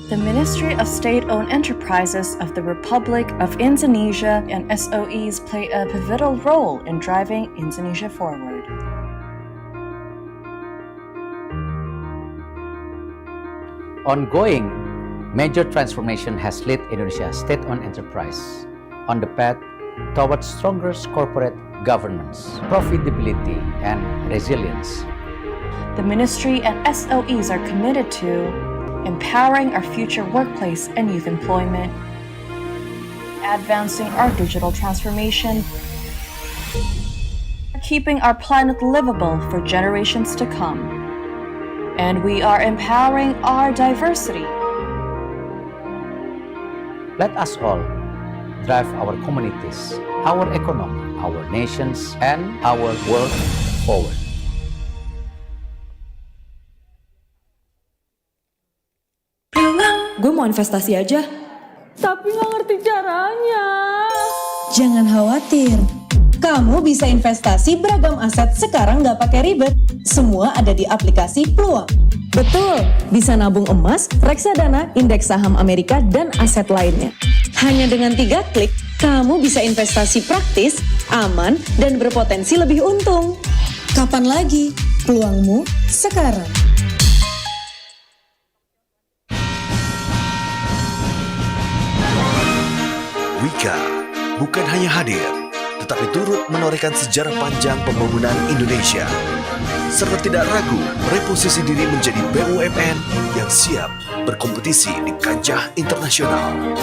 The Ministry of State-Owned Enterprises of the Republic of Indonesia and SOEs play a pivotal role in driving Indonesia forward. Ongoing major transformation has led Indonesia's state-owned enterprise on the path towards stronger corporate governance, profitability, and resilience. The Ministry and SOEs are committed to empowering our future workplace and youth employment, advancing our digital transformation, keeping our planet livable for generations to come, and we are empowering our diversity. Let us all drive our communities, our economy, our nations, and our world forward. Gue mau investasi aja. Tapi gak ngerti caranya. Jangan khawatir. Kamu bisa investasi beragam aset sekarang gak pakai ribet. Semua ada di aplikasi Peluang. Betul, bisa nabung emas, reksadana, indeks saham Amerika, dan aset lainnya. Hanya dengan 3 klik, kamu bisa investasi praktis, aman, dan berpotensi lebih untung. Kapan lagi? Peluangmu sekarang. Wika bukan hanya hadir, tetapi turut menorehkan sejarah panjang pembangunan Indonesia, serta tidak ragu mereposisi diri menjadi BUMN yang siap berkompetisi di kancah internasional.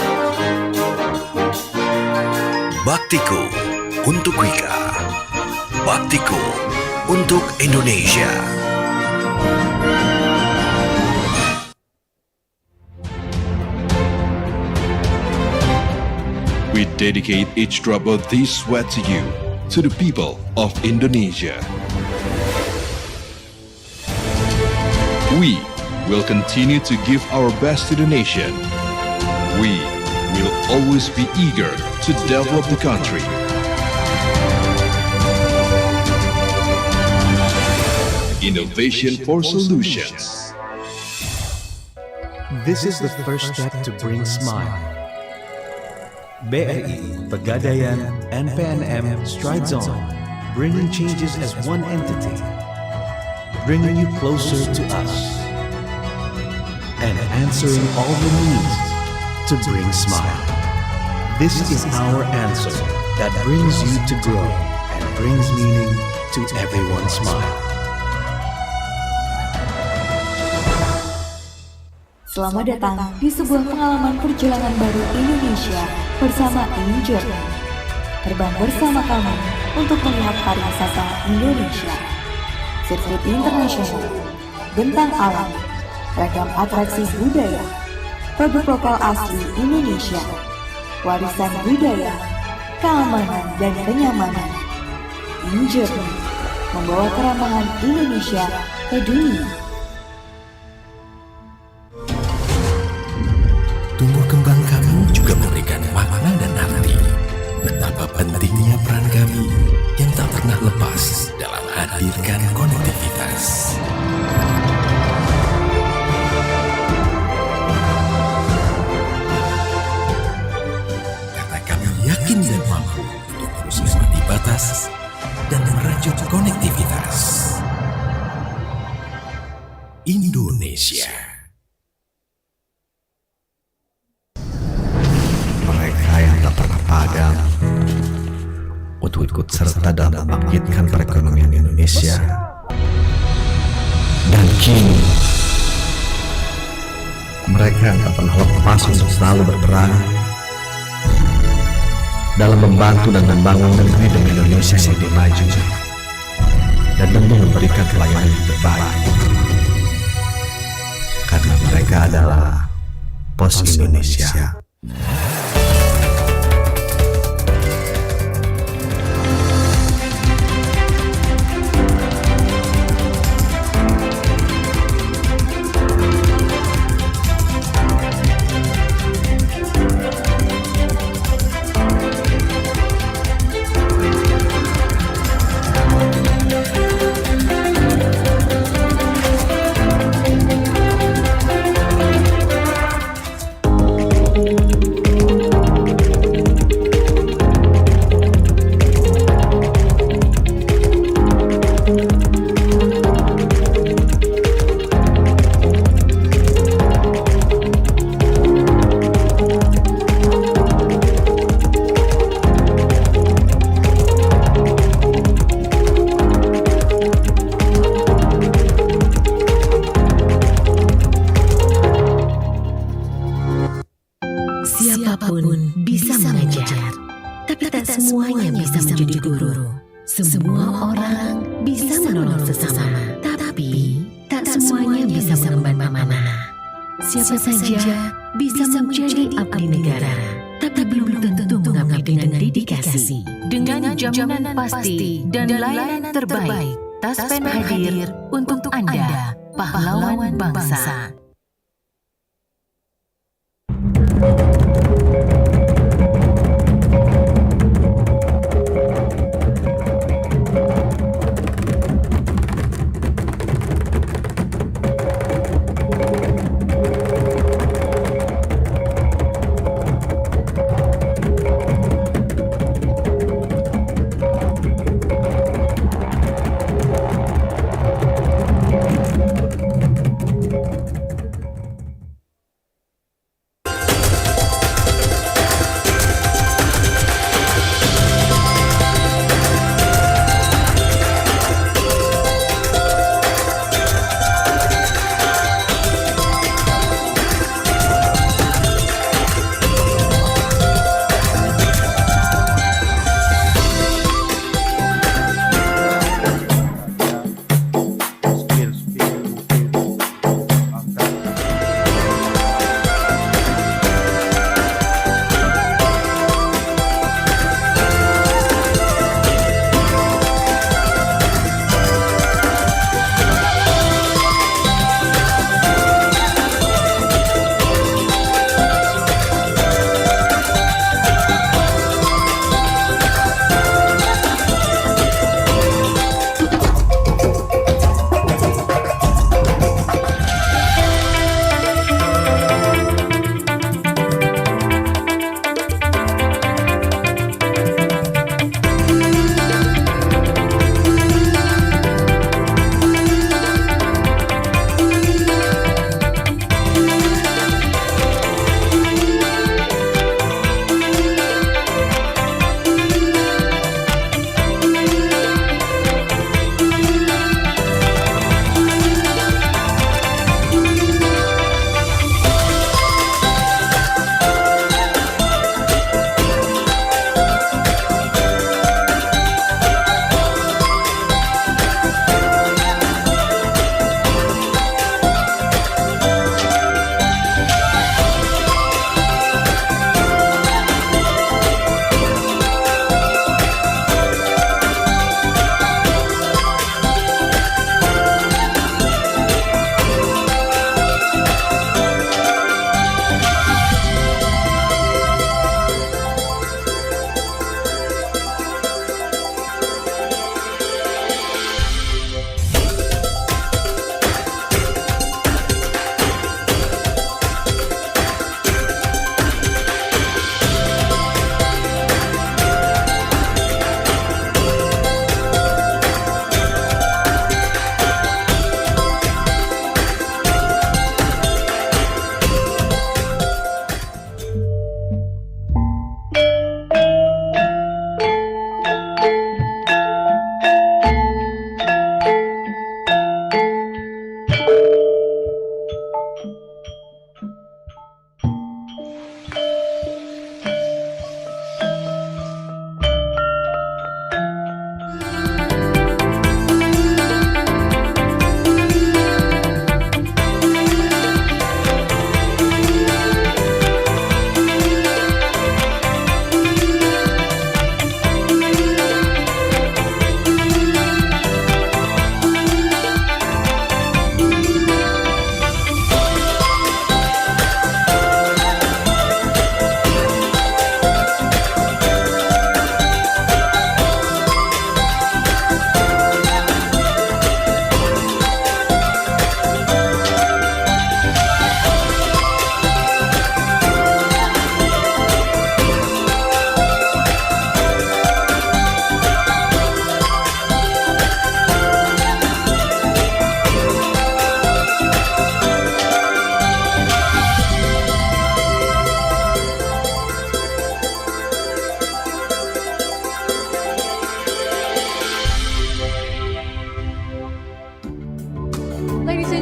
Baktiku untuk Wika, baktiku untuk Indonesia. We dedicate each drop of this sweat to you, to the people of Indonesia. We will continue to give our best to the nation. We will always be eager to develop the country. Innovation for solutions. This is the first step to bring smile. BRI, Pegadaian, and PNM strides on, bringing changes as one entity, bringing you closer to us, and answering all the needs to bring smile. This is our answer that brings you to grow and brings meaning to everyone's smile. Selamat datang di sebuah pengalaman perjalanan baru Indonesia bersama Injourney. Terbang bersama kami untuk melihat pariwisata Indonesia, sirkuit internasional, bentang alam, ragam atraksi budaya, produk lokal asli Indonesia, warisan budaya, keamanan dan kenyamanan. Injourney membawa keramahan Indonesia ke dunia. Tumbuh kembang kami juga memberikan makna dan arti. Betapa pentingnya peran kami yang tak pernah lepas dalam hadirkan konektivitas. Karena kami yakin dan mampu untuk terus melewati batas dan merajut konektivitas. Indonesia. Padam untuk ikut serta dalam membangkitkan perekonomian Indonesia. Dan kini mereka tak pernah lepas untuk selalu berperan dalam membantu dan membangun negeri demi Indonesia yang lebih maju dan tentu memberikan pelayanan yang terbaik, karena mereka adalah Pos Indonesia. menolong sesama. Tapi, tak semuanya bisa mengemban amanah. Siapa saja bisa menjadi abdi negara, tapi belum tentu mengabdi dengan dedikasi. Dengan jaminan pasti dan layanan terbaik, Taspen hadir untuk Anda, pahlawan bangsa.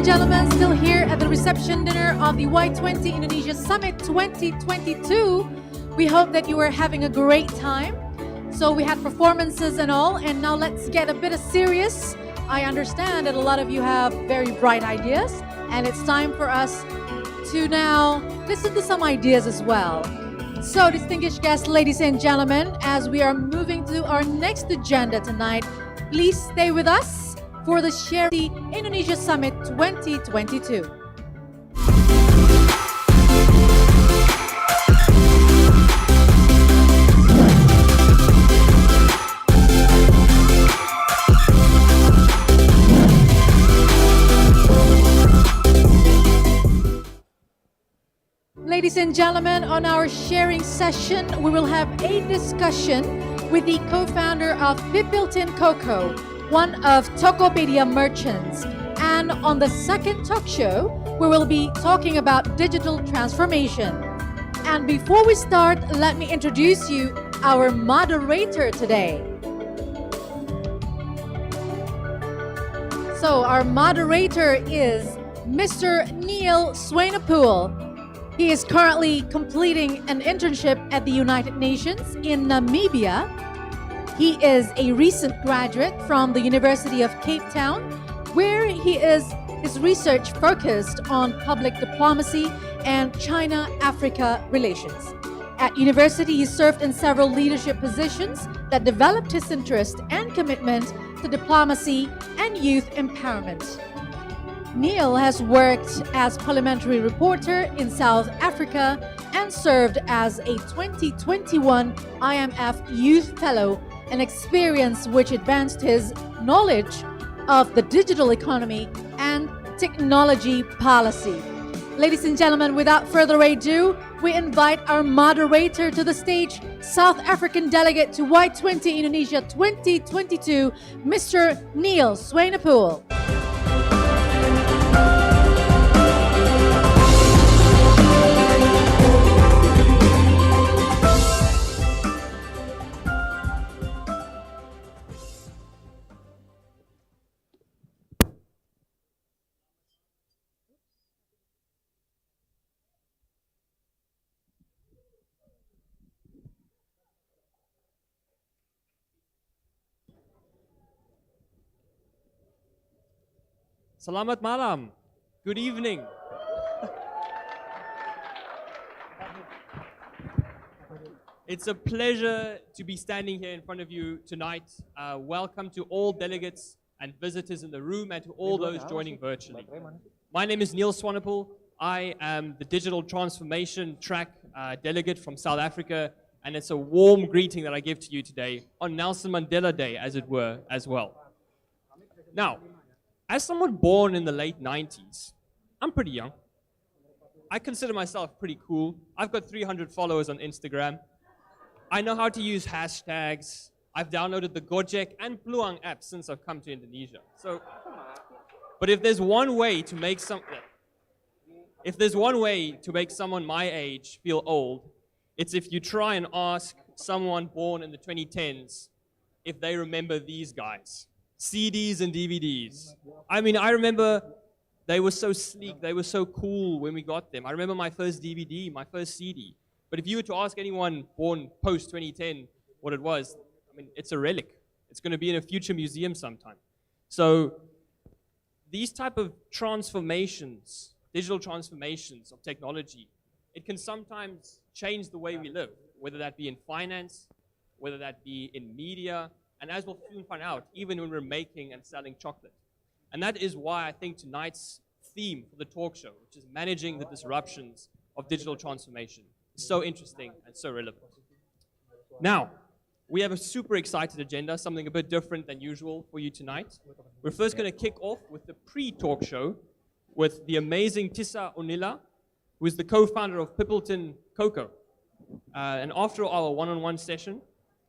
and gentlemen, still here at the reception dinner of the Y20 Indonesia Summit 2022. We hope that you are having a great time. So we had performances and all, and now let's get a bit of serious. I understand that a lot of you have very bright ideas, and it's time for us to now listen to some ideas as well. So, distinguished guests, ladies and gentlemen, as we are moving to our next agenda tonight, please stay with us for the Share the Indonesia Summit 2022. Ladies and gentlemen, on our sharing session, we will have a discussion with the co-founder of Pipiltin Cocoa, one of Tokopedia merchants. And on the second talk show, we will be talking about digital transformation. And before we start, let me introduce you our moderator today. So our moderator is Mr. Neil Swanepoel. He is currently completing an internship at the United Nations in Namibia. He is a recent graduate from the University of Cape Town, where his research focused on public diplomacy and China-Africa relations. At university, he served in several leadership positions that developed his interest and commitment to diplomacy and youth empowerment. Neil has worked as parliamentary reporter in South Africa and served as a 2021 IMF Youth Fellow, an experience which advanced his knowledge of the digital economy and technology policy. Ladies and gentlemen, without further ado, we invite our moderator to the stage, South African delegate to Y20 Indonesia 2022, Mr. Neil Swanepoel. Selamat malam. Good evening. It's a pleasure to be standing here in front of you tonight. Welcome to all delegates and visitors in the room and to all those joining virtually. My name is Neil Swanepoel. I am the Digital Transformation Track delegate from South Africa, and it's a warm greeting that I give to you today on Nelson Mandela Day, as it were, as well. Now, as someone born in the late 90s, I'm pretty young. I consider myself pretty cool. I've got 300 followers on Instagram. I know how to use hashtags. I've downloaded the Gojek and Pluang apps since I've come to Indonesia. But if there's one way to make someone my age feel old, it's if you try and ask someone born in the 2010s if they remember these guys. CDs and DVDs. I mean, I remember they were so sleek, they were so cool when we got them. I remember my first DVD, my first CD. But if you were to ask anyone born post-2010 what it was, I mean, it's a relic. It's going to be in a future museum sometime. So these type of transformations, digital transformations of technology, it can sometimes change the way we live, whether that be in finance, whether that be in media, and as we'll soon find out, even when we're making and selling chocolate. And that is why I think tonight's theme for the talk show, which is managing the disruptions of digital transformation, is so interesting and so relevant. Now, we have a super excited agenda, something a bit different than usual for you tonight. We're first going to kick off with the pre-talk show with the amazing Tissa Onila, who is the co-founder of Pipiltin Cocoa. And after our one-on-one session,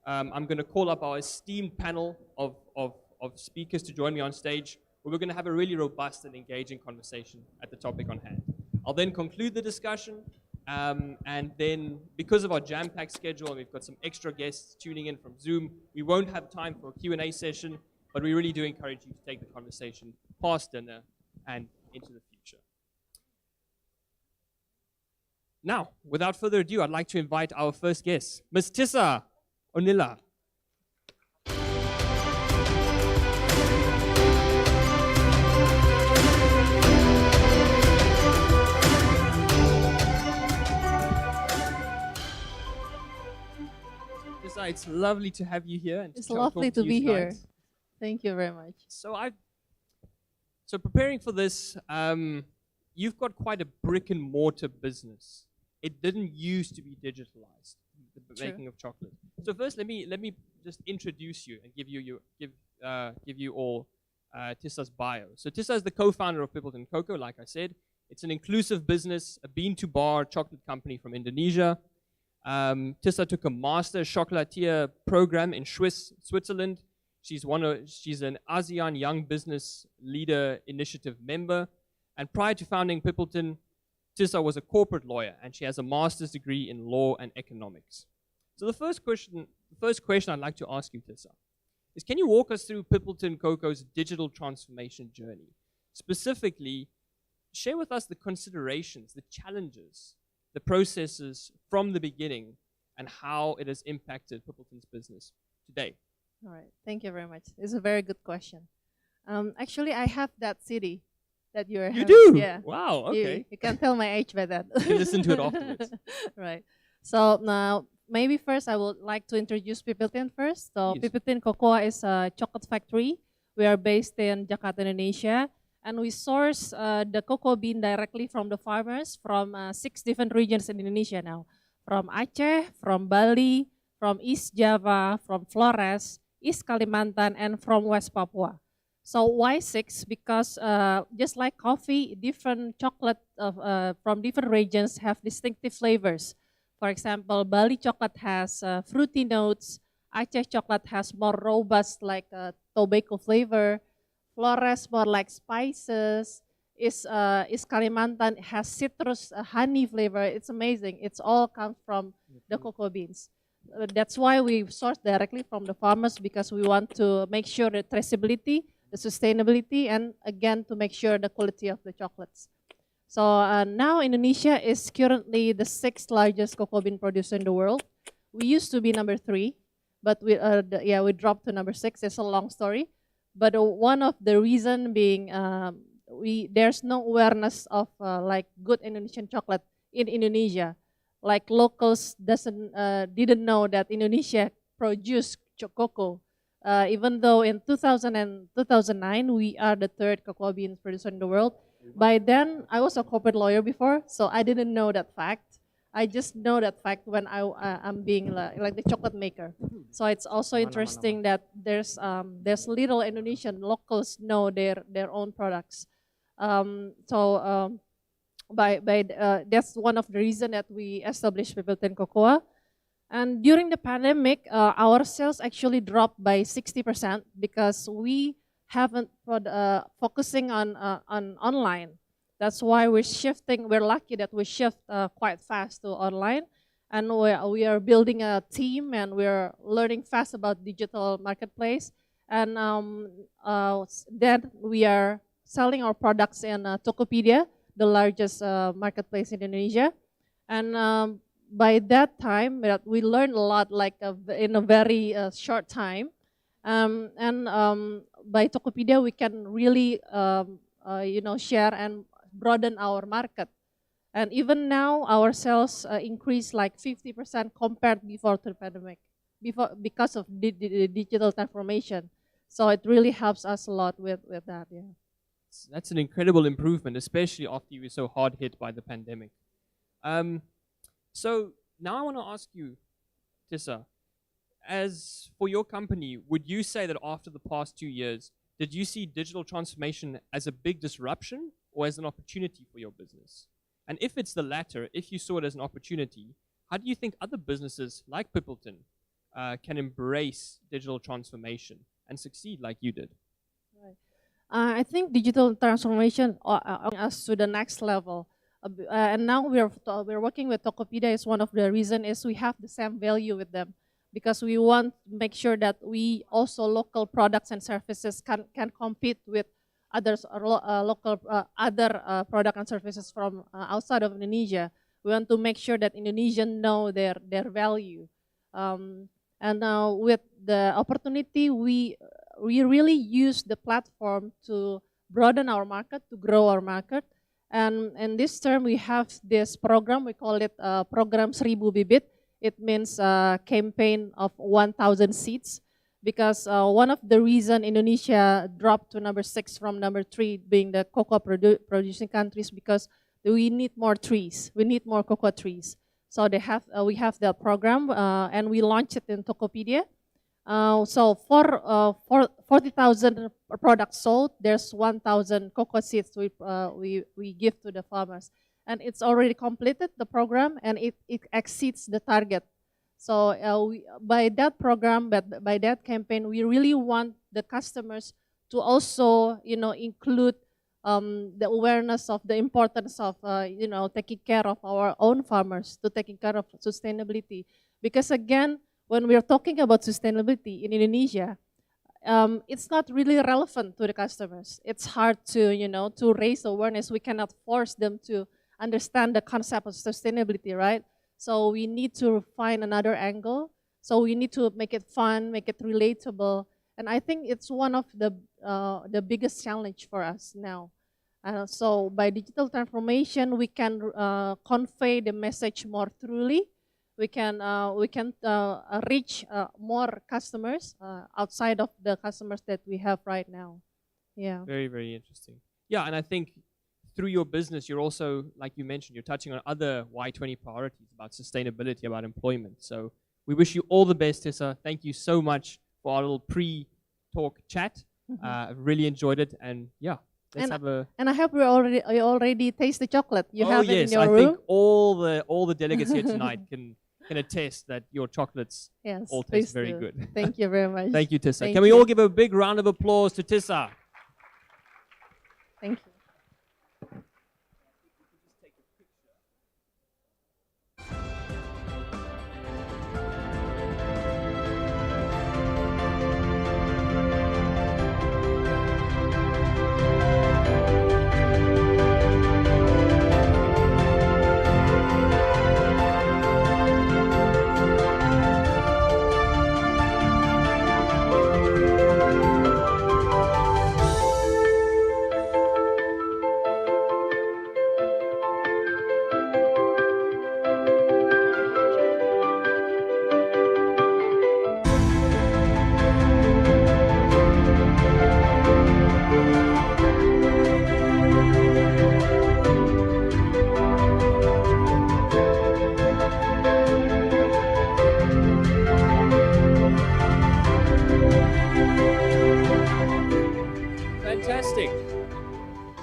I'm going to call up our esteemed panel of speakers to join me on stage, where we're going to have a really robust and engaging conversation at the topic on hand. I'll then conclude the discussion, and then because of our jam-packed schedule, and we've got some extra guests tuning in from Zoom, we won't have time for a Q&A session, but we really do encourage you to take the conversation past dinner and into the future. Now, without further ado, I'd like to invite our first guest, Ms. Tissa Onila. It's lovely to have you here. And It's talk lovely to you be tonight. here. Thank you very much. So preparing for this, you've got quite a brick and mortar business. It didn't used to be digitalized, the making of chocolate. So first, let me just introduce you and give you all Tissa's bio. So Tissa is the co-founder of Pippleton Cocoa. Like I said, it's an inclusive business, a bean-to-bar chocolate company from Indonesia. Tissa took a master chocolatier program in Switzerland. She's an ASEAN Young Business Leader Initiative member. And prior to founding Pippleton, Tissa was a corporate lawyer, and she has a master's degree in law and economics. So the first question I'd like to ask you, Tissa, is can you walk us through Pippleton Cocoa's digital transformation journey? Specifically, share with us the considerations, the challenges, the processes from the beginning, and how it has impacted Pippleton's business today. All right, thank you very much. It's a very good question. Actually, I have that CD that you're having. You do? Yeah. Wow, okay. You can tell my age by that. You can listen to it afterwards. Right. So now, maybe first I would like to introduce Pippleton first. So Yes. Pippleton Cocoa is a chocolate factory. We are based in Jakarta, Indonesia. And we source the cocoa bean directly from the farmers from 6 different regions in Indonesia now. From Aceh, from Bali, from East Java, from Flores, East Kalimantan, and from West Papua. So why 6? Because just like coffee, different chocolate from different regions have distinctive flavors. For example, Bali chocolate has fruity notes. Aceh chocolate has more robust like tobacco flavor. Flores more like spices. East Kalimantan has citrus honey flavor. It's amazing. It's all comes from the cocoa beans. That's why we source directly from the farmers, because we want to make sure the traceability, the sustainability, and again to make sure the quality of the chocolates. So now Indonesia is currently the 6th largest cocoa bean producer in the world. We used to be number 3, but we dropped to number 6. It's a long story, but one of the reason being there's no awareness of like good Indonesian chocolate in Indonesia. Like locals didn't know that Indonesia produced cocoa. Even though in 2000 and 2009 we are the 3rd cocoa bean producer in the world. By then I was a corporate lawyer before, so I didn't know that fact. I just know that fact when I'm being like the chocolate maker. So it's also interesting that there's little Indonesian locals know their own products. That's one of the reasons that we established Pippleton Cocoa. And during the pandemic, our sales actually dropped by 60% because we haven't focusing on online. That's why we're shifting. We're lucky that we shift quite fast to online, and we are building a team, and we're learning fast about digital marketplace. And then we are selling our products in Tokopedia, the largest marketplace in Indonesia. And by that time, we learned a lot, like in a very short time. By Tokopedia, we can really, share and broaden our market. And even now, our sales increased like 50% compared before the pandemic, because of the digital transformation. So it really helps us a lot with that. Yeah. That's an incredible improvement, especially after you were so hard hit by the pandemic. So now I want to ask you, Tissa, as for your company, would you say that after the past 2 years, did you see digital transformation as a big disruption or as an opportunity for your business? And if it's the latter, if you saw it as an opportunity, how do you think other businesses like Pippleton can embrace digital transformation and succeed like you did? Right. I think digital transformation us to the next level. And now we're working with Tokopedia. Is one of the reasons is we have the same value with them, because we want to make sure that we also local products and services can compete with others local other product and services from outside of Indonesia. We want to make sure that Indonesians know their value. And now with the opportunity, we really use the platform to broaden our market, to grow our market. And in this term, we have this program, we call it Program 1000 Bibit. It means a campaign of 1,000 seats, because one of the reason Indonesia dropped to number 6 from number 3 being the cocoa producing countries, because we need more trees. We need more cocoa trees. So we have the program, and we launched it in Tokopedia. So for 40,000 products sold, there's 1,000 cocoa seeds we give to the farmers. And it's already completed, the program, and it exceeds the target. So by that program, by that campaign, we really want the customers to also, include the awareness of the importance of, taking care of our own farmers, to taking care of sustainability. Because again, when we're talking about sustainability in Indonesia, it's not really relevant to the customers. It's hard to raise awareness. We cannot force them to understand the concept of sustainability, right? So we need to find another angle. So we need to make it fun, make it relatable. And I think it's one of the biggest challenge for us now. So by digital transformation, we can convey the message more truly. We can reach more customers outside of the customers that we have right now. Yeah. Very, very interesting. Yeah, and I think through your business, you're also, like you mentioned, you're touching on other Y20 priorities about sustainability, about employment. So we wish you all the best, Tissa. Thank you so much for our little pre-talk chat. I've really enjoyed it, and yeah, let's have a. And I hope you already taste the chocolate. You have it in your I room. think all the delegates here tonight can attest that your chocolates all taste very good. Thank you very much. Thank you, Tissa. Can we all give a big round of applause to Tissa? Thank you.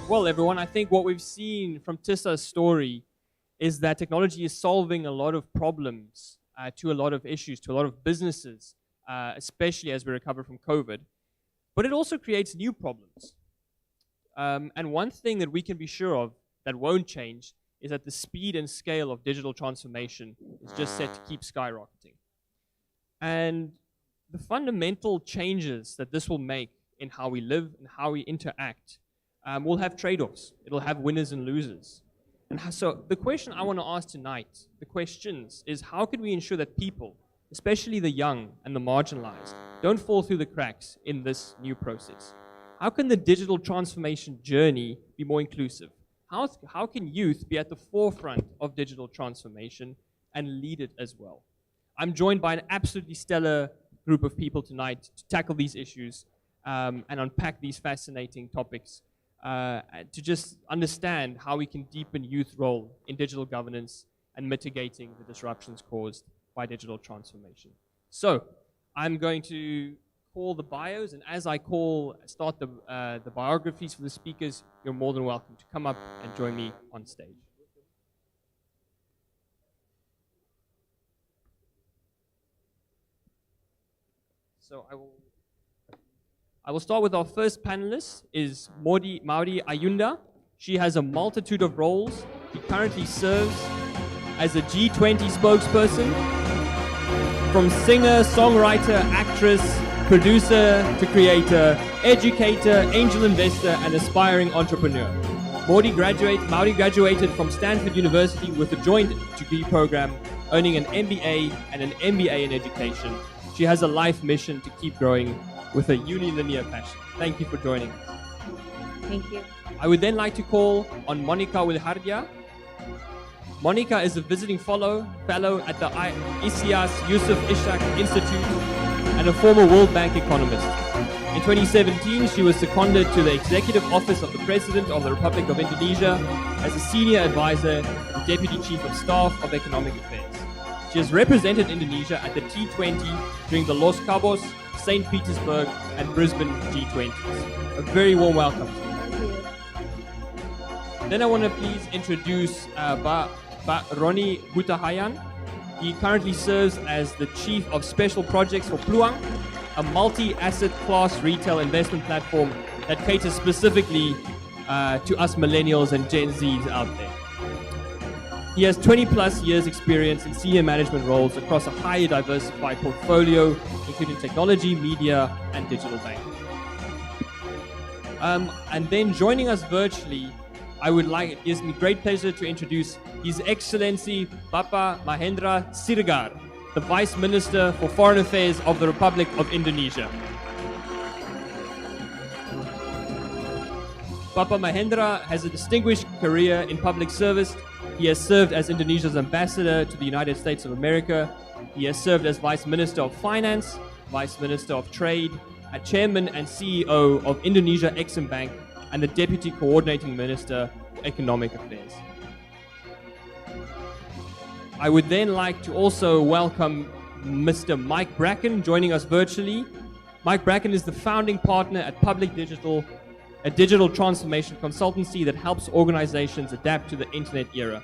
Well, everyone, I think what we've seen from Tissa's story is that technology is solving a lot of problems to a lot of issues, to a lot of businesses, especially as we recover from COVID. But it also creates new problems. And one thing that we can be sure of that won't change is that the speed and scale of digital transformation is just set to keep skyrocketing. And the fundamental changes that this will make in how we live and how we interact will have trade-offs. It'll have winners and losers. And so the question I want to ask tonight, the questions, is how can we ensure that people, especially the young and the marginalized, don't fall through the cracks in this new process? How can the digital transformation journey be more inclusive? How can youth be at the forefront of digital transformation and lead it as well? I'm joined by an absolutely stellar group of people tonight to tackle these issues and unpack these fascinating topics, to just understand how we can deepen youth role in digital governance and mitigating the disruptions caused by digital transformation. So I'm going to call the bios, and as I start the biographies for the speakers, you're more than welcome to come up and join me on stage. So I will start with our first panelist, is Maudi Ayunda. She has a multitude of roles. She currently serves as a G20 spokesperson, from singer, songwriter, actress, producer to creator, educator, angel investor, and aspiring entrepreneur. Maudi graduated from Stanford University with a joint degree program, earning an MBA and an MBA in education. She has a life mission to keep growing with a unilinear passion. Thank you for joining us. Thank you. I would then like to call on Monica Wilhardia. Monica is a visiting fellow at the ICIAS Yusuf Ishak Institute and a former World Bank economist. In 2017, she was seconded to the Executive Office of the President of the Republic of Indonesia as a senior advisor to the Deputy Chief of Staff of Economic Affairs. She has represented Indonesia at the T20 during the Los Cabos, St. Petersburg, and Brisbane G20s. A very warm welcome. Then I want to please introduce Roni Hutahayan. He currently serves as the Chief of Special Projects for Pluang, a multi-asset class retail investment platform that caters specifically to us millennials and Gen Zs out there. He has 20 plus years experience in senior management roles across a highly diversified portfolio, including technology, media, and digital banking. And then joining us virtually, it gives me great pleasure to introduce His Excellency Bapak Mahendra Siregar, the Vice Minister for Foreign Affairs of the Republic of Indonesia. Bapak Mahendra has a distinguished career in public service. He has served as Indonesia's ambassador to the United States of America. He has served as Vice Minister of Finance, Vice Minister of Trade, a Chairman and CEO of Indonesia Exim Bank, and the Deputy Coordinating Minister for Economic Affairs. I would then like to also welcome Mr. Mike Bracken joining us virtually. Mike Bracken is the founding partner at Public Digital, a digital transformation consultancy that helps organizations adapt to the internet era.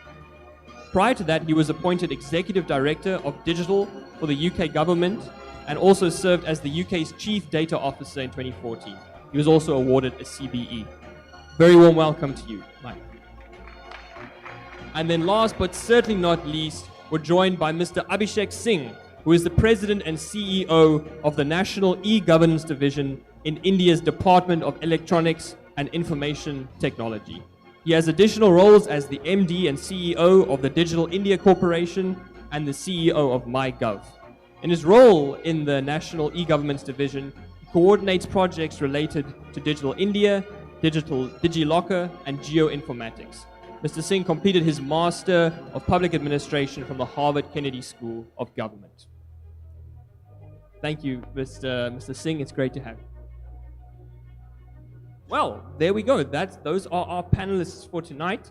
Prior to that, he was appointed Executive Director of Digital for the UK government and also served as the UK's Chief Data Officer in 2014. He was also awarded a CBE. Very warm welcome to you, Mike. And then last but certainly not least, we're joined by Mr. Abhishek Singh, who is the President and CEO of the National E-Governance Division in India's Department of Electronics and Information Technology. He has additional roles as the MD and CEO of the Digital India Corporation and the CEO of MyGov. In his role in the National E-Governance Division, he coordinates projects related to Digital India, Digital DigiLocker, and Geoinformatics. Mr. Singh completed his Master of Public Administration from the Harvard Kennedy School of Government. Thank you, Mr. Singh. It's great to have you. Well, there we go. Those are our panelists for tonight.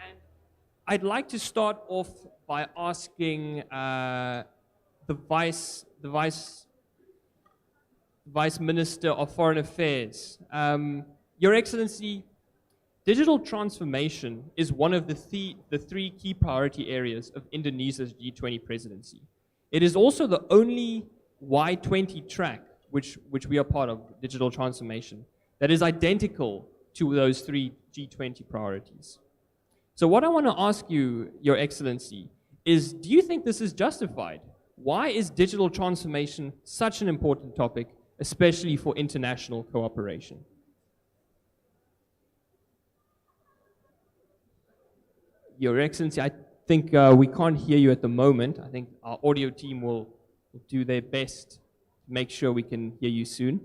And I'd like to start off by asking the Vice Minister of Foreign Affairs. Your Excellency, digital transformation is one of the three key priority areas of Indonesia's G20 presidency. It is also the only Y20 track, which we are part of, digital transformation, that is identical to those three G20 priorities. So what I want to ask you, Your Excellency, is do you think this is justified? Why is digital transformation such an important topic, especially for international cooperation? Your Excellency, I think we can't hear you at the moment. I think our audio team will do their best to make sure we can hear you soon.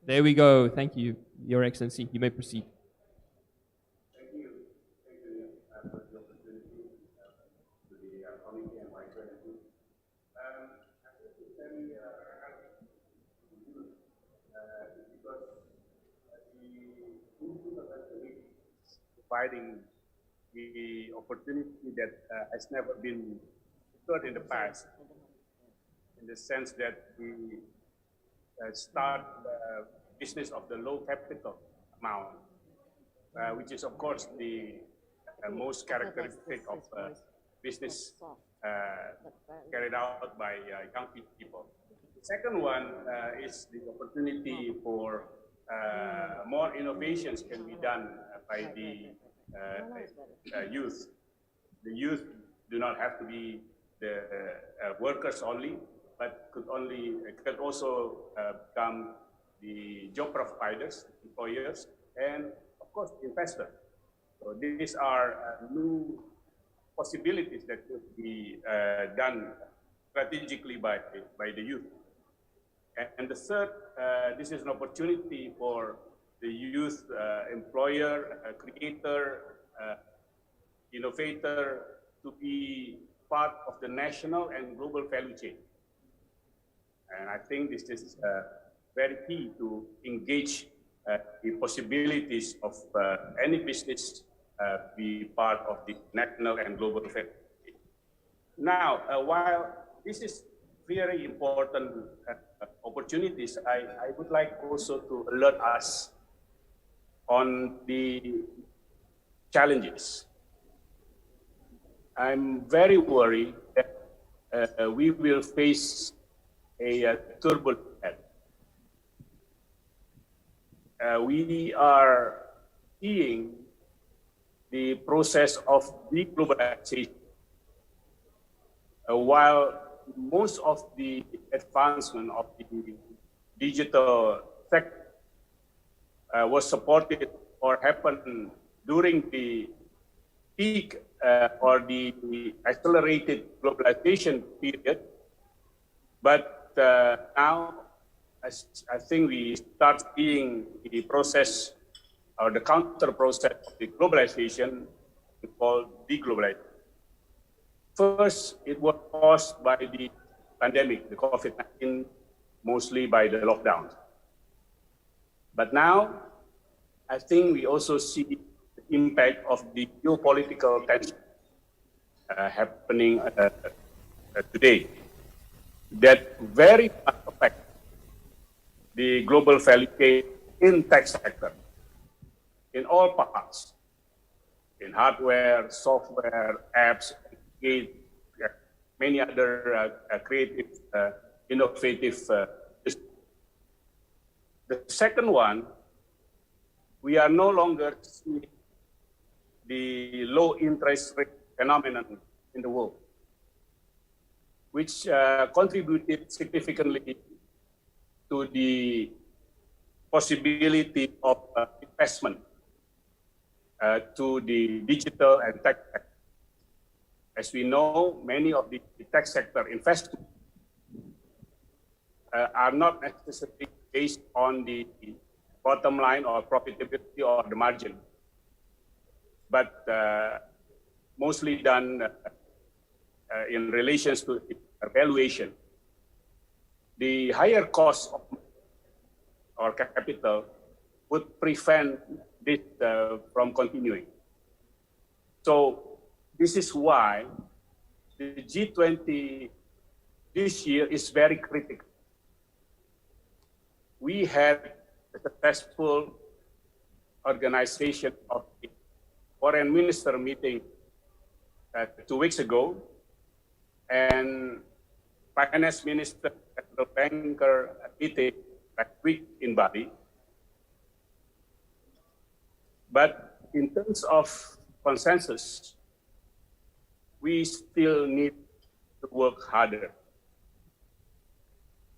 There we go. Thank you, Your Excellency. You may proceed. Thank you. Thank you for the opportunity to the committee and Y20. I think it's very because the providing the opportunity that has never been occurred in the past, in the sense that we start the business of the low capital amount, which is of course the most characteristic of business carried out by young people. The second one is the opportunity for more innovations can be done by the youth. The youth do not have to be the workers only, but could also become the job providers, employers, and of course investors. So these are new possibilities that could be done strategically by the youth. And the third, this is an opportunity for the youth employer, creator, innovator to be part of the national and global value chain. And I think this is very key to engage the possibilities of any business be part of the national and global value chain. Now, while this is very important opportunities, I would like also to alert us on the challenges. I'm very worried that we will face a turbulent time. We are seeing the process of deglobalization. While most of the advancement of the digital sector was supported or happened during the peak or the accelerated globalization period, but now I think we start seeing the process or the counter process of the globalization called deglobalization. First, it was caused by the pandemic, the COVID-19, mostly by the lockdowns. But now, I think we also see the impact of the geopolitical tension happening today that very much affect the global value chain in tech sector, in all parts, in hardware, software, apps, many other creative, innovative. The second one, we are no longer seeing the low interest rate phenomenon in the world, which contributed significantly to the possibility of investment to the digital and tech sector. As we know, many of the tech sector investments are not necessarily based on the bottom line or profitability or the margin, but mostly done in relation to valuation. The higher cost of or capital would prevent this from continuing. So this is why the G20 this year is very critical. We had a successful organization of the foreign minister meeting 2 weeks ago, and finance minister and the banker meeting last week in Bali. But in terms of consensus, we still need to work harder,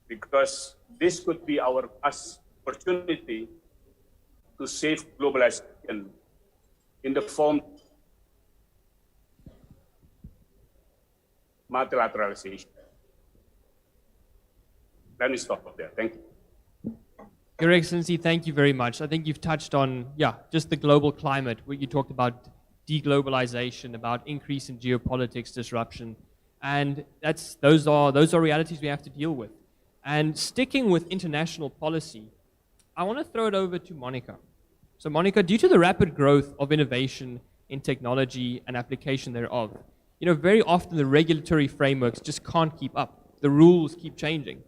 because this could be our last opportunity to save globalization in the form of multilateralization. Let me stop there. Thank you. Your Excellency, thank you very much. I think you've touched on, just the global climate, where you talked about deglobalization, about increase in geopolitics disruption, and those are realities we have to deal with. And sticking with international policy, I want to throw it over to Monica. So Monica, due to the rapid growth of innovation in technology and application thereof, very often the regulatory frameworks just can't keep up. The rules keep changing.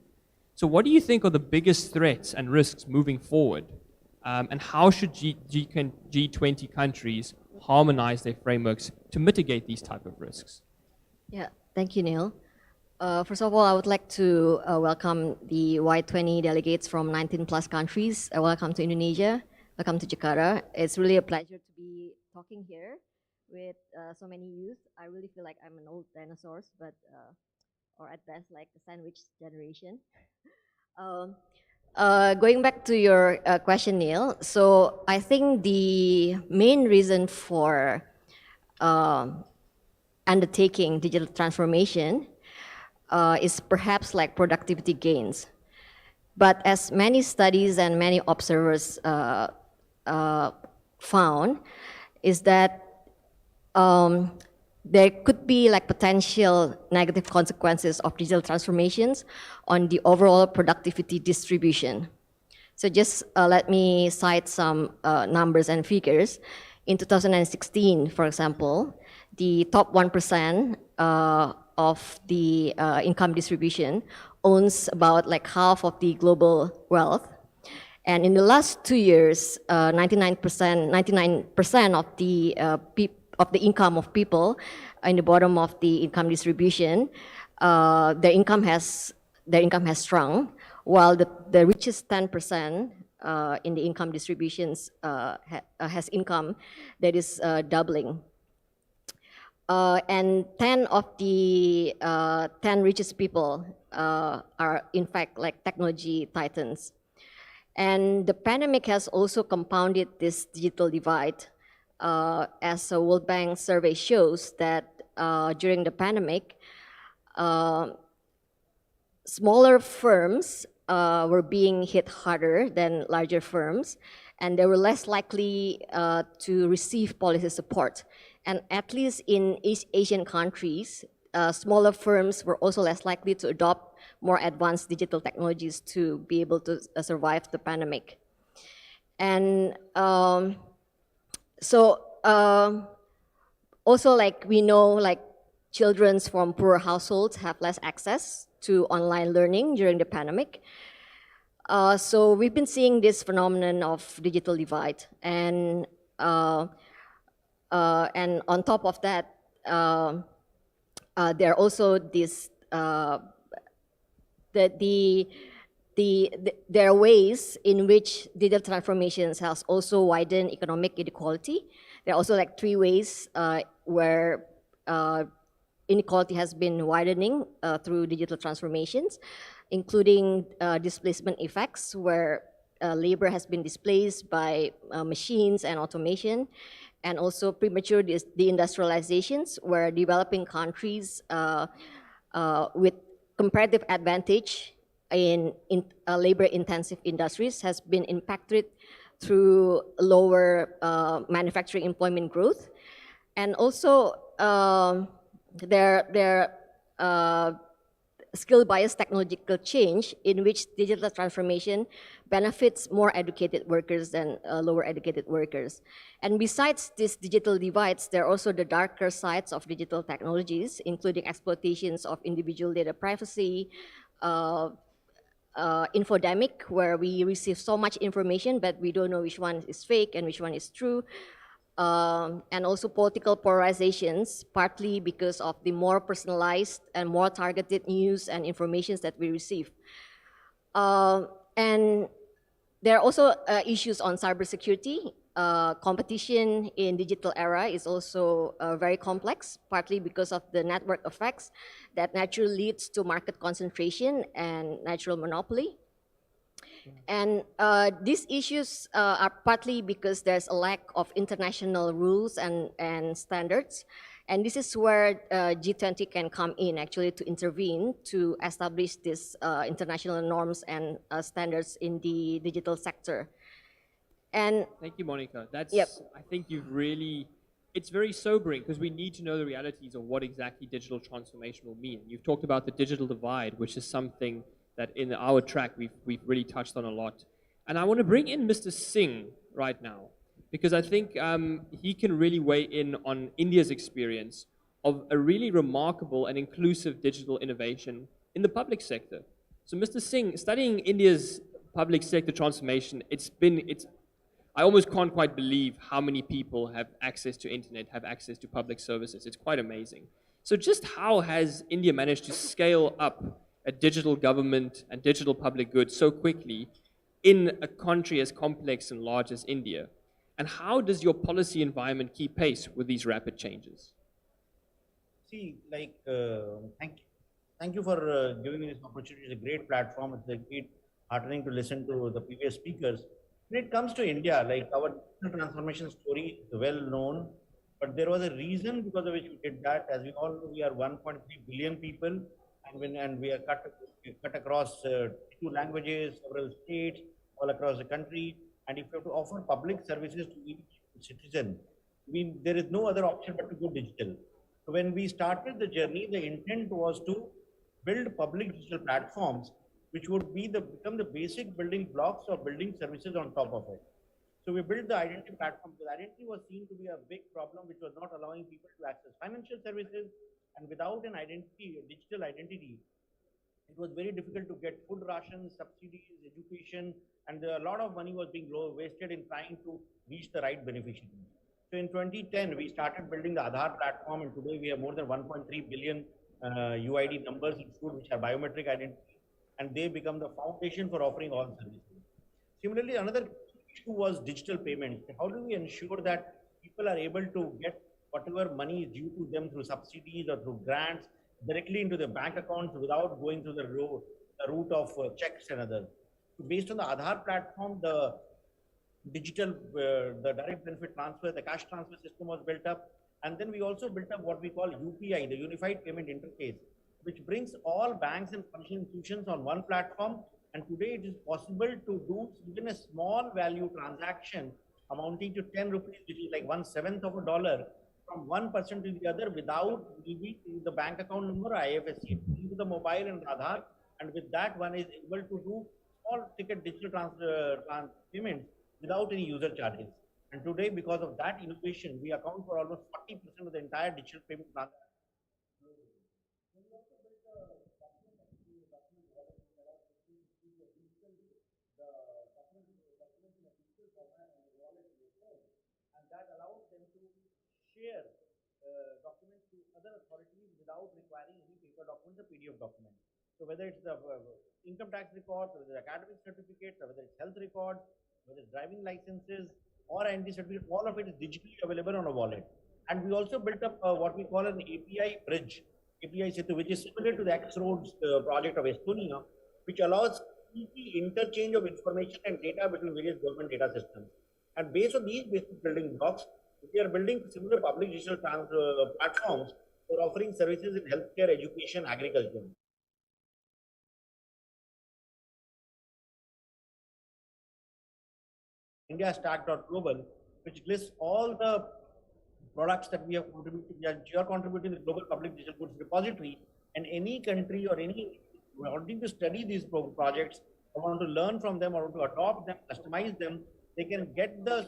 So what do you think are the biggest threats and risks moving forward? And how should G20 countries harmonize their frameworks to mitigate these type of risks? Yeah, thank you, Neil. First of all, I would like to welcome the Y20 delegates from 19 plus countries. Welcome to Indonesia. Welcome to Jakarta. It's really a pleasure to be talking here with so many youth. I really feel like I'm an old dinosaur, but or at best like the sandwich generation. Going back to your question, Neil. So I think the main reason for undertaking digital transformation is perhaps like productivity gains. But as many studies and many observers found, is that there could be like potential negative consequences of digital transformations on the overall productivity distribution. So just let me cite some numbers and figures. In 2016, for example, the top 1% of the income distribution owns about like half of the global wealth. And in the last 2 years, 99% of the income of people in the bottom of the income distribution, their income has shrunk, while the richest 10% in the income distributions has income that is doubling. And 10 of the 10 richest people are in fact like technology titans. And the pandemic has also compounded this digital divide, as a World Bank survey shows that during the pandemic, smaller firms were being hit harder than larger firms, and they were less likely to receive policy support. And at least in East Asian countries, smaller firms were also less likely to adopt more advanced digital technologies to be able to survive the pandemic. And also like we know, like children from poor households have less access to online learning during the pandemic. So we've been seeing this phenomenon of digital divide, and on top of that, there are also this there are ways in which digital transformations has also widened economic inequality. There are also like 3 ways where inequality has been widening through digital transformations, including displacement effects, where labor has been displaced by machines and automation, and also premature deindustrializations, where developing countries with comparative advantage in labor-intensive industries has been impacted through lower manufacturing employment growth. And also there skill bias technological change, in which digital transformation benefits more educated workers than lower educated workers. And besides these digital divides, there are also the darker sides of digital technologies, including exploitations of individual data privacy, infodemic, where we receive so much information, but we don't know which one is fake and which one is true. And also political polarizations, partly because of the more personalized and more targeted news and information that we receive. And there are also issues on cybersecurity. Competition in digital era is also very complex, partly because of the network effects that naturally leads to market concentration and natural monopoly. And these issues are partly because there's a lack of international rules and standards. And this is where G20 can come in, actually, to intervene to establish these international norms and standards in the digital sector. And thank you, Monica. That's, yep. I think you've really, it's very sobering, because we need to know the realities of what exactly digital transformation will mean. You've talked about the digital divide, which is something that in our track we've really touched on a lot. And I want to bring in Mr. Singh right now, because I think he can really weigh in on India's experience of a really remarkable and inclusive digital innovation in the public sector. So Mr. Singh, studying India's public sector transformation, I almost can't quite believe how many people have access to internet, have access to public services. It's quite amazing. So just how has India managed to scale up a digital government and digital public goods so quickly in a country as complex and large as India? And how does your policy environment keep pace with these rapid changes? See, thank you for giving me this opportunity. It's a great platform. It's a great heartening to listen to the previous speakers. When it comes to India, like our digital transformation story is well known, but there was a reason because of which we did that. As we all know, we are 1.3 billion people, and we are cut across 2 languages, several states, all across the country. And if you have to offer public services to each citizen, there is no other option but to go digital. So when we started the journey, the intent was to build public digital platforms, which would become the basic building blocks of building services on top of it. So we built the identity platform. The identity was seen to be a big problem, which was not allowing people to access financial services. And without an identity, a digital identity, it was very difficult to get food rations, subsidies, education, and a lot of money was being wasted in trying to reach the right beneficiaries. So in 2010, we started building the Aadhaar platform, and today we have more than 1.3 billion UID numbers issued, which are biometric identity, and they become the foundation for offering all services. Similarly, another issue was digital payments. How do we ensure that people are able to get whatever money is due to them through subsidies or through grants directly into their bank accounts without going through the route of checks and others? So based on the Aadhaar platform, the digital, the direct benefit transfer, the cash transfer system was built up. And then we also built up what we call UPI, the Unified Payment Interface, which brings all banks and financial institutions on one platform. And today it is possible to do even a small value transaction amounting to 10 rupees, which is like 1/7 of a dollar, from one person to the other without leaving the bank account number, IFSC, into the mobile and Aadhaar. And with that, one is able to do small ticket digital payments without any user charges. And today, because of that innovation, we account for almost 40% of the entire digital payment transaction. And that allows them to share documents to other authorities without requiring any paper documents or PDF documents. So whether it's the income tax records, whether it's academic certificates, or whether it's health records, whether it's driving licenses or ND certificate, all of it is digitally available on a wallet. And we also built up what we call an API bridge, API Setu, which is similar to the X Roads project of Estonia, which allows easy interchange of information and data between various government data systems. And based on these basic building blocks, we are building similar public digital platforms for offering services in healthcare, education, agriculture. India Stack.global, which lists all the products that we have contributed, that you are contributing to the global public digital goods repository, and any country or any wanting to study these projects or want to learn from them or to adopt them, customize them, they can get the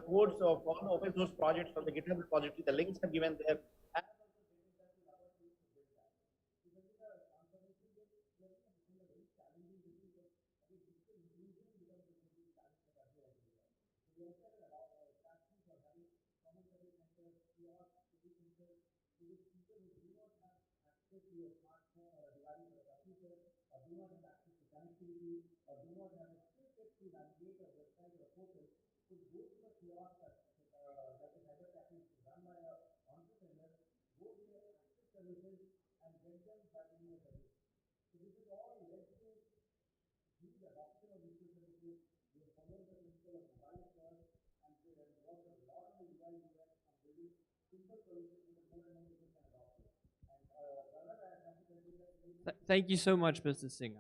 codes of all the open source projects from the GitHub repository. The links are given there. Thank you so much, Mr. Singh.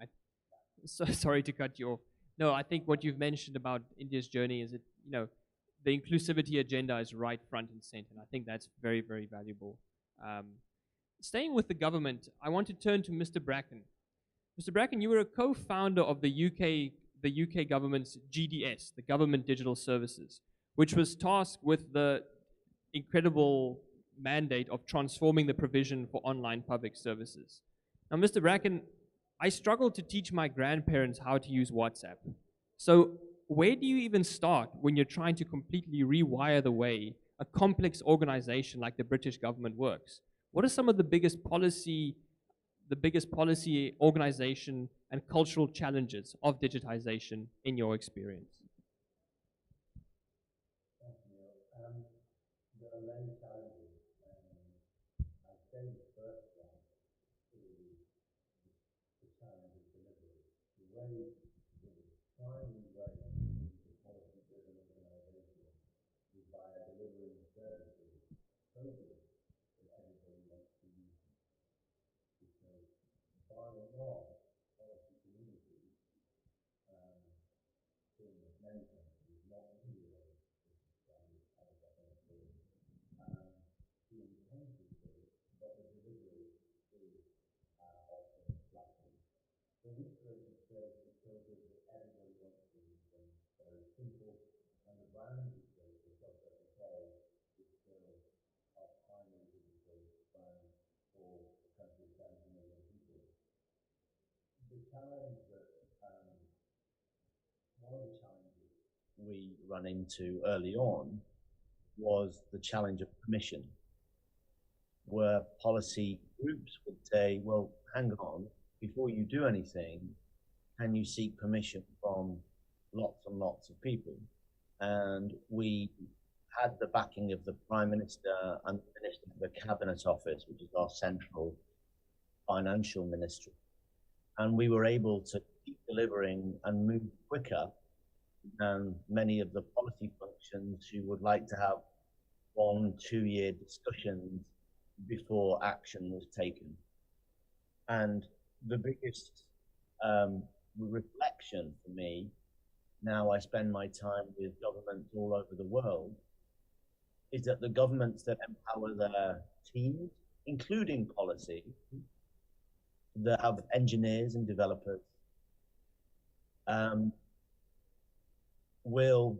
So sorry to cut you off. No, I think what you've mentioned about India's journey is that, the inclusivity agenda is right front and center. And I think that's very, very valuable. Staying with the government, I want to turn to Mr. Bracken. Mr. Bracken, you were a co-founder of the UK government's GDS, the Government Digital Services, which was tasked with the incredible mandate of transforming the provision for online public services. Now, Mr. Bracken, I struggled to teach my grandparents how to use WhatsApp. So where do you even start when you're trying to completely rewire the way a complex organization like the British government works? What are some of the biggest policy organization and cultural challenges of digitization in your experience? There are many challenges. I think the first one is the challenge of delivery. The way, the primary way to be a policy-driven organization is by delivering services so good that everybody wants to use them. Because by and large, policy communities in many countries, not in Europe, as a government but the delivery is often lacking. So we created services so good that everybody wants to use them. Very simple, and the brand we created, the Talkshow, is still our primary digital brand for the country's 70 million people. The challenge that one of the challenges we run into early on was the challenge of permission, where policy groups would say, well, hang on, before you do anything, can you seek permission from lots and lots of people? And we had the backing of the Prime Minister and the Minister for the Cabinet Office, which is our central financial ministry. And we were able to keep delivering and move quicker than many of the policy functions who would like to have 1-2 year discussions before action was taken. And the biggest reflection for me, now I spend my time with governments all over the world, is that the governments that empower their teams, including policy, that have engineers and developers, will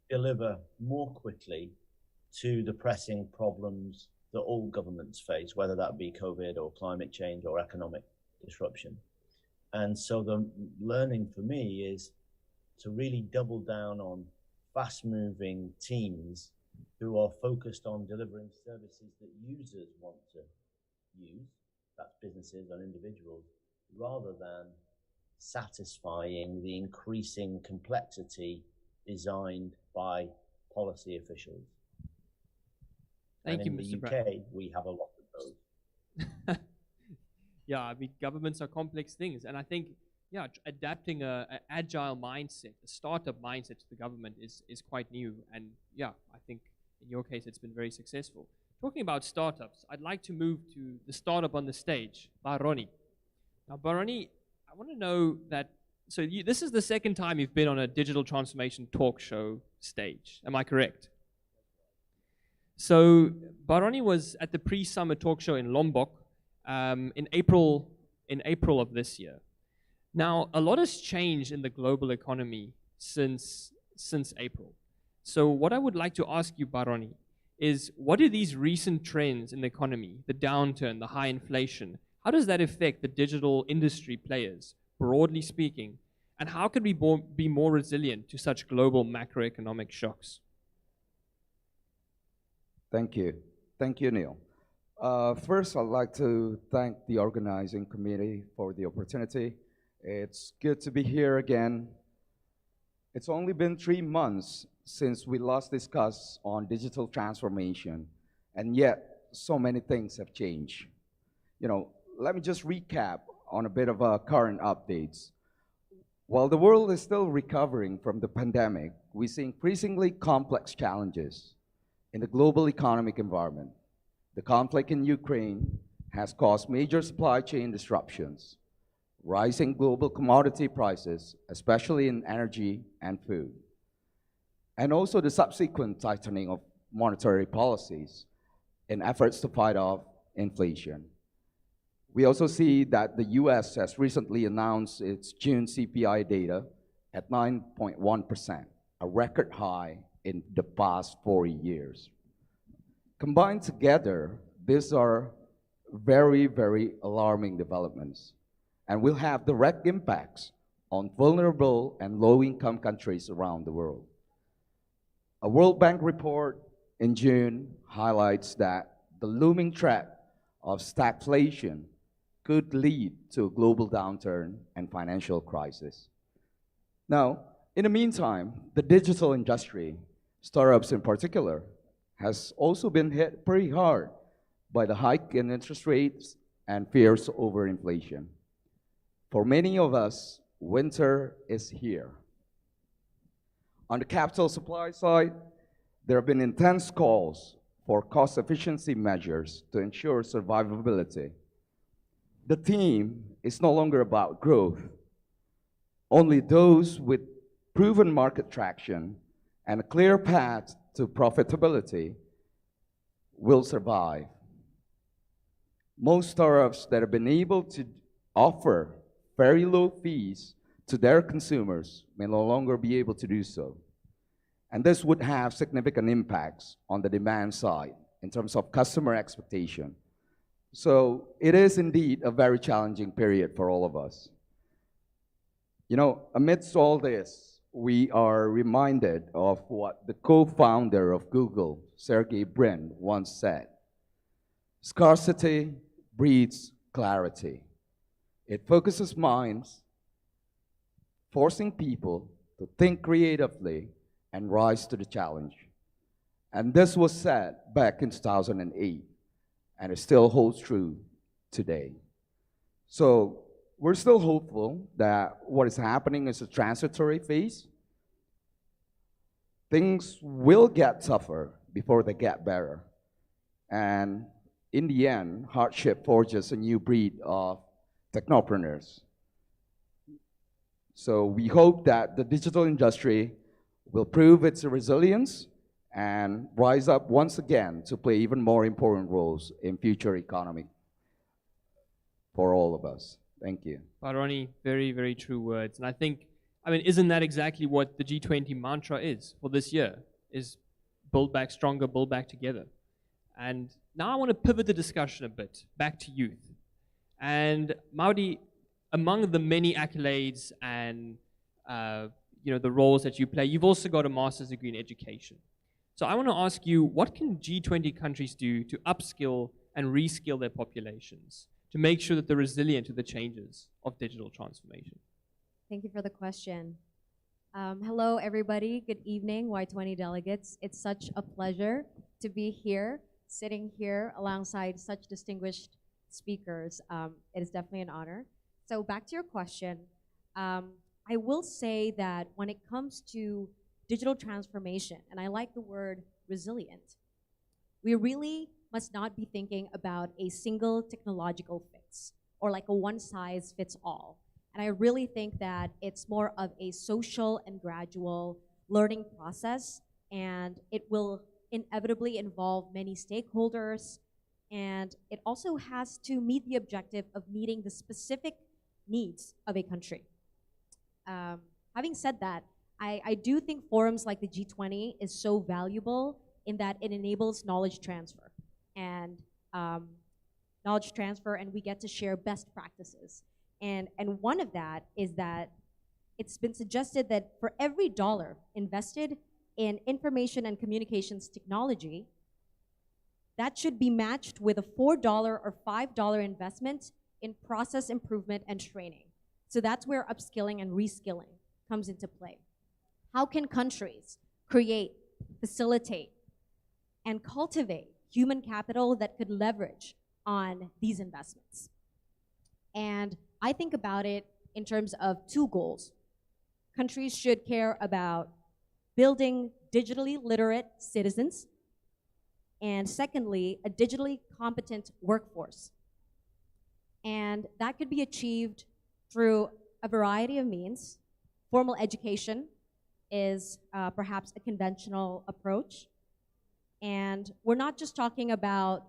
deliver more quickly to the pressing problems that all governments face, whether that be COVID or climate change or economic disruption. And so the learning for me is to really double down on fast-moving teams who are focused on delivering services that users want to use, that's businesses and individuals, rather than satisfying the increasing complexity designed by policy officials. Thank you, in Mr. the UK, we have a lot of those. Yeah, I mean, governments are complex things. And I think, yeah, adapting an agile mindset, a startup mindset to the government is quite new. And yeah, I think in your case, it's been very successful. Talking about startups, I'd like to move to the startup on the stage, Baroni. Now, Baroni, I want to know that, so this is the second time you've been on a digital transformation talk show stage. Am I correct? So Baroni was at the pre-summer talk show in Lombok in April of this year. Now, a lot has changed in the global economy since April. So what I would like to ask you, Baroni, is what do these recent trends in the economy, the downturn, the high inflation, how does that affect the digital industry players, broadly speaking, and how can we be more resilient to such global macroeconomic shocks? Thank you. Thank you, Neil. First, I'd like to thank the organizing committee for the opportunity. It's good to be here again. It's only been 3 months since we last discussed on digital transformation, and yet so many things have changed. Let me just recap on a bit of current updates. While the world is still recovering from the pandemic, we see increasingly complex challenges in the global economic environment. The conflict in Ukraine has caused major supply chain disruptions, rising global commodity prices, especially in energy and food, and also the subsequent tightening of monetary policies in efforts to fight off inflation. We also see that the US has recently announced its June CPI data at 9.1%, a record high in the past 40 years. Combined together, these are very, very alarming developments and will have direct impacts on vulnerable and low-income countries around the world. A World Bank report in June highlights that the looming threat of stagflation could lead to a global downturn and financial crisis. Now, in the meantime, the digital industry, startups in particular, has also been hit pretty hard by the hike in interest rates and fears over inflation. For many of us, winter is here. On the capital supply side, there have been intense calls for cost efficiency measures to ensure survivability. The theme is no longer about growth. Only those with proven market traction and a clear path to profitability will survive. Most startups that have been able to offer very low fees to their consumers may no longer be able to do so. And this would have significant impacts on the demand side in terms of customer expectation. So it is indeed a very challenging period for all of us. You know, amidst all this, we are reminded of what the co-founder of Google, Sergey Brin, once said. Scarcity breeds clarity. It focuses minds, forcing people to think creatively and rise to the challenge. And this was said back in 2008, and it still holds true today. So we're still hopeful that what is happening is a transitory phase. Things will get tougher before they get better. And in the end, hardship forges a new breed of technopreneurs. So we hope that the digital industry will prove its resilience and rise up once again to play even more important roles in future economy for all of us. Thank you. Baroni, very, very true words. And I mean, isn't that exactly what the G20 mantra is for this year? Is build back stronger, build back together. And now I want to pivot the discussion a bit back to youth. And Maudi, among the many accolades and the roles that you play, you've also got a master's degree in education. So I want to ask you, what can G20 countries do to upskill and reskill their populations to make sure that they're resilient to the changes of digital transformation? Thank you for the question. Hello, everybody. Good evening, Y20 delegates. It's such a pleasure to be here, sitting here alongside such distinguished speakers. It is definitely an honor. So back to your question, I will say that when it comes to digital transformation, and I like the word resilient, we really must not be thinking about a single technological fix or like a one-size-fits-all. And I really think that it's more of a social and gradual learning process, and it will inevitably involve many stakeholders, and it also has to meet the objective of meeting the specific needs of a country. Having said that, I do think forums like the G20 is so valuable in that it enables knowledge transfer and we get to share best practices. And one of that is that it's been suggested that for every dollar invested in information and communications technology, that should be matched with a $4 or $5 investment in process improvement and training. So that's where upskilling and reskilling comes into play. How can countries create, facilitate, and cultivate human capital that could leverage on these investments? And I think about it in terms of two goals. Countries should care about building digitally literate citizens, and secondly, a digitally competent workforce. And that could be achieved through a variety of means. Formal education is perhaps a conventional approach. And we're not just talking about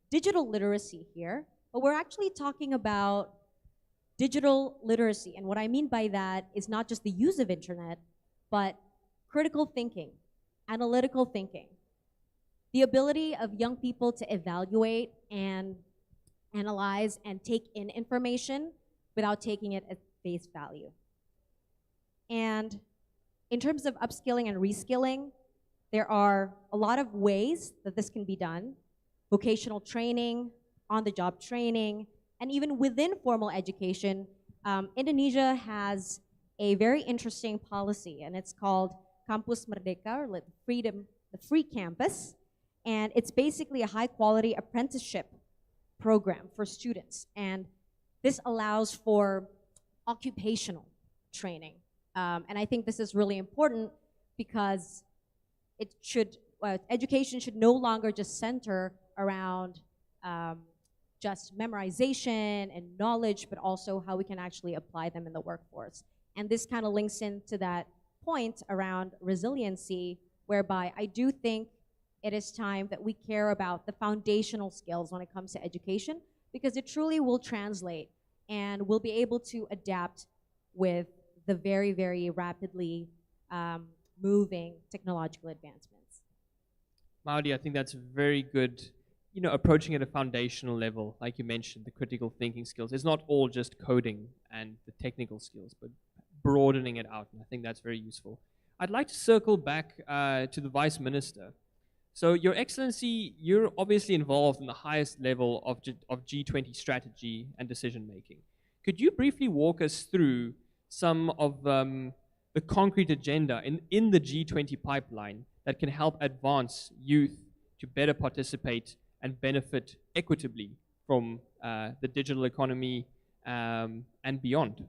digital literacy here, but we're actually talking about digital literacy. And what I mean by that is not just the use of internet, but critical thinking, analytical thinking, the ability of young people to evaluate and analyze and take in information without taking it at face value. And in terms of upskilling and reskilling, there are a lot of ways that this can be done. Vocational training, on-the-job training, and even within formal education, Indonesia has a very interesting policy, and it's called Campus Merdeka, or the free campus. And it's basically a high-quality apprenticeship program for students. And this allows for occupational training. And I think this is really important because education should no longer just center around just memorization and knowledge, but also how we can actually apply them in the workforce. And this kind of links into that point around resiliency, whereby I do think it is time that we care about the foundational skills when it comes to education, because it truly will translate and we'll be able to adapt with the very, very rapidly moving technological advancements. Maudi, I think that's very good, approaching at a foundational level, like you mentioned, the critical thinking skills. It's not all just coding and the technical skills, but broadening it out, and I think that's very useful. I'd like to circle back to the Vice Minister. So, Your Excellency, you're obviously involved in the highest level of G20 strategy and decision making. Could you briefly walk us through some of the concrete agenda in the G20 pipeline that can help advance youth to better participate and benefit equitably from the digital economy and beyond?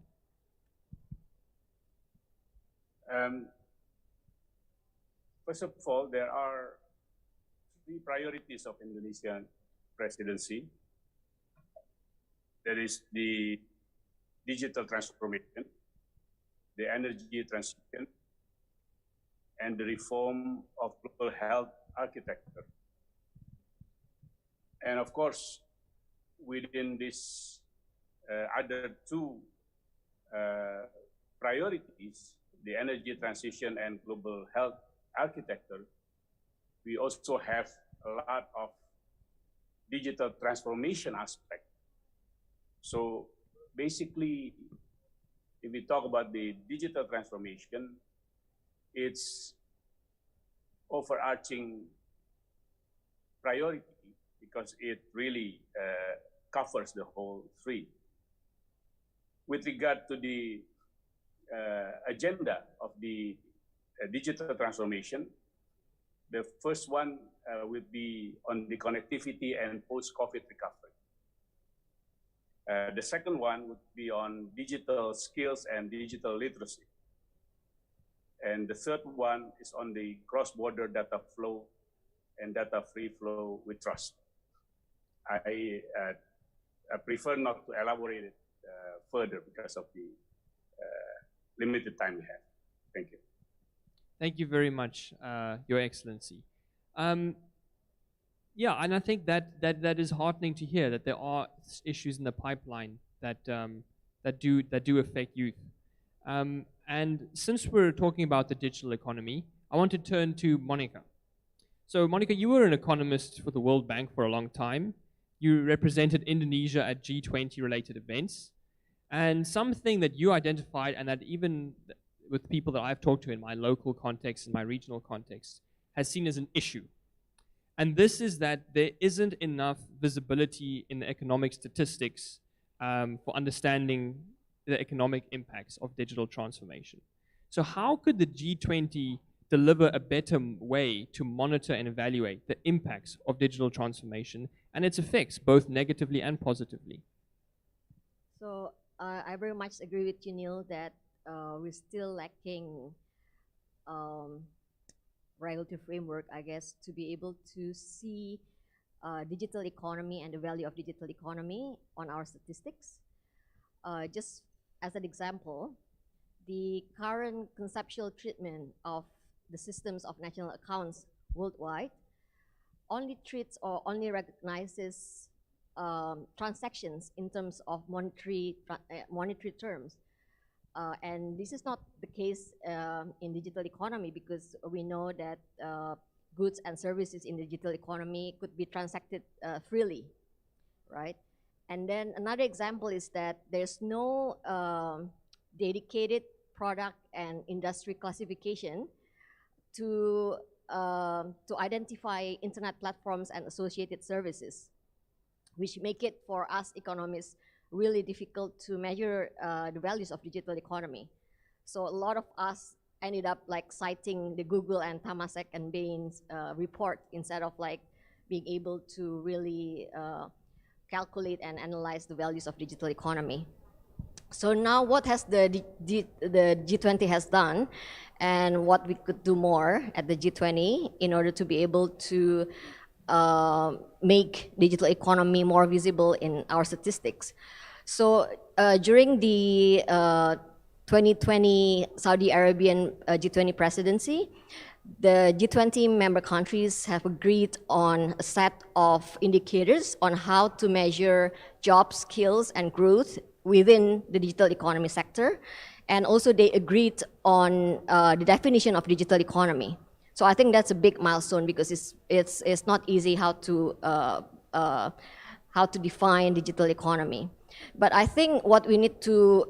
First of all, there are three priorities of Indonesian presidency. There is the digital transformation, the energy transition, and the reform of global health architecture. And of course, within these other two priorities, the energy transition and global health architecture, we also have a lot of digital transformation aspect. So basically, if we talk about the digital transformation, it's overarching priority because it really covers the whole three. With regard to the agenda of the digital transformation, the first one would be on the connectivity and post-COVID recovery. The second one would be on digital skills and digital literacy. And the third one is on the cross-border data flow and data free flow with trust. I prefer not to elaborate it further because of the limited time we have. Thank you. Thank you very much, Your Excellency. Yeah, and I think that is heartening to hear that there are issues in the pipeline that do affect youth. And since we're talking about the digital economy, I want to turn to Monica. So, Monica, you were an economist for the World Bank for a long time. You represented Indonesia at G20 related events. And something that you identified, and that even with people that I've talked to in my local context, in my regional context, has seen as an issue. And this is that there isn't enough visibility in the economic statistics for understanding the economic impacts of digital transformation. So how could the G20 deliver a better way to monitor and evaluate the impacts of digital transformation and its effects, both negatively and positively? So I very much agree with you, Neil, that we're still lacking regulatory framework, I guess, to be able to see digital economy and the value of digital economy on our statistics. Just as an example, the current conceptual treatment of the systems of national accounts worldwide only treats or only recognizes transactions in terms of monetary terms. And this is not the case in digital economy, because we know that goods and services in the digital economy could be transacted freely, right? And then another example is that there's no dedicated product and industry classification to identify internet platforms and associated services, which make it for us economists really difficult to measure the values of digital economy. So a lot of us ended up like citing the Google and Temasek and Bain's report instead of like being able to really calculate and analyze the values of digital economy. So now what has the G20 has done, and what we could do more at the G20 in order to be able to make digital economy more visible in our statistics. So during the 2020 Saudi Arabian G20 presidency, the G20 member countries have agreed on a set of indicators on how to measure job skills and growth within the digital economy sector. And also they agreed on the definition of digital economy. So I think that's a big milestone because it's not easy how to define digital economy. But I think what we need to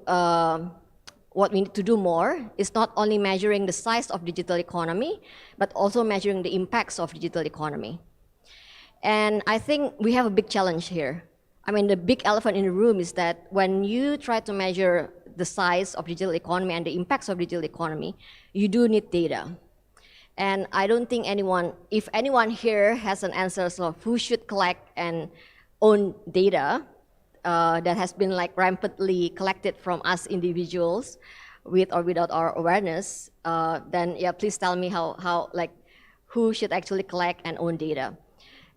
do more is not only measuring the size of digital economy, but also measuring the impacts of digital economy. And I think we have a big challenge here. I mean, the big elephant in the room is that when you try to measure the size of digital economy and the impacts of digital economy, you do need data. And I don't think if anyone here has an answer of who should collect and own data that has been like rampantly collected from us individuals with or without our awareness, then yeah, please tell me who should actually collect and own data.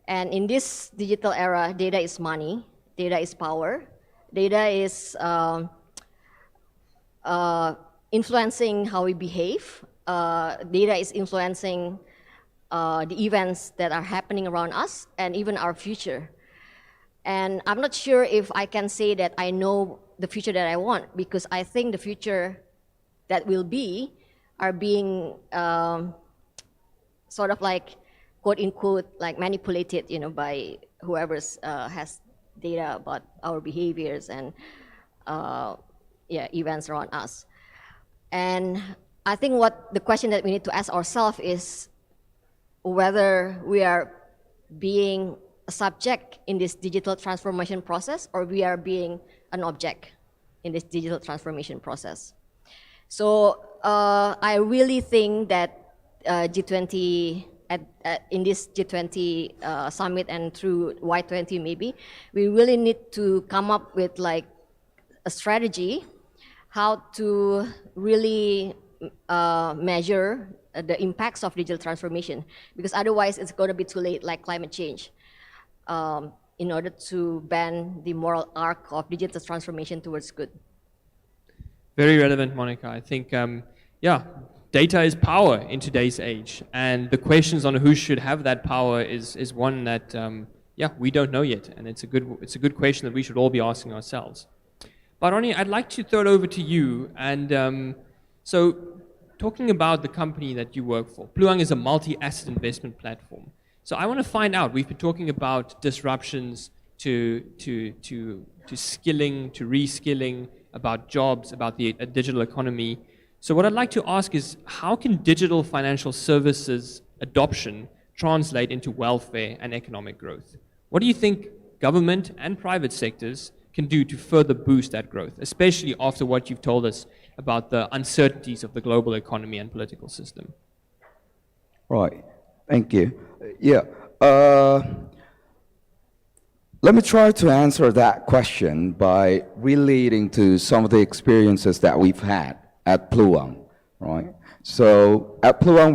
And in this digital era, data is money, data is power, data is influencing how we behave. Data is influencing the events that are happening around us and even our future. And I'm not sure if I can say that I know the future that I want, because I think the future that will be are being sort of like, quote unquote, like manipulated, by whoever's has data about our behaviors and events around us. And I think the question that we need to ask ourselves is whether we are being a subject in this digital transformation process or we are being an object in this digital transformation process. So I really think that G20, in this G20 summit and through Y20 maybe, we really need to come up with like a strategy how to really measure the impacts of digital transformation, because otherwise it's going to be too late, like climate change, in order to bend the moral arc of digital transformation towards good. Very relevant, Monica. I think, data is power in today's age, and the questions on who should have that power is one that, we don't know yet, and it's a good question that we should all be asking ourselves. But Ronnie, I'd like to throw it over to you, and so talking about the company that you work for, Pluang is a multi-asset investment platform. So I want to find out, we've been talking about disruptions to skilling, to reskilling, about jobs, about the digital economy. So what I'd like to ask is, how can digital financial services adoption translate into welfare and economic growth? What do you think government and private sectors can do to further boost that growth, especially after what you've told us about the uncertainties of the global economy and political system? Right, thank you. Let me try to answer that question by relating to some of the experiences that we've had at Pluang, right? So at Pluang,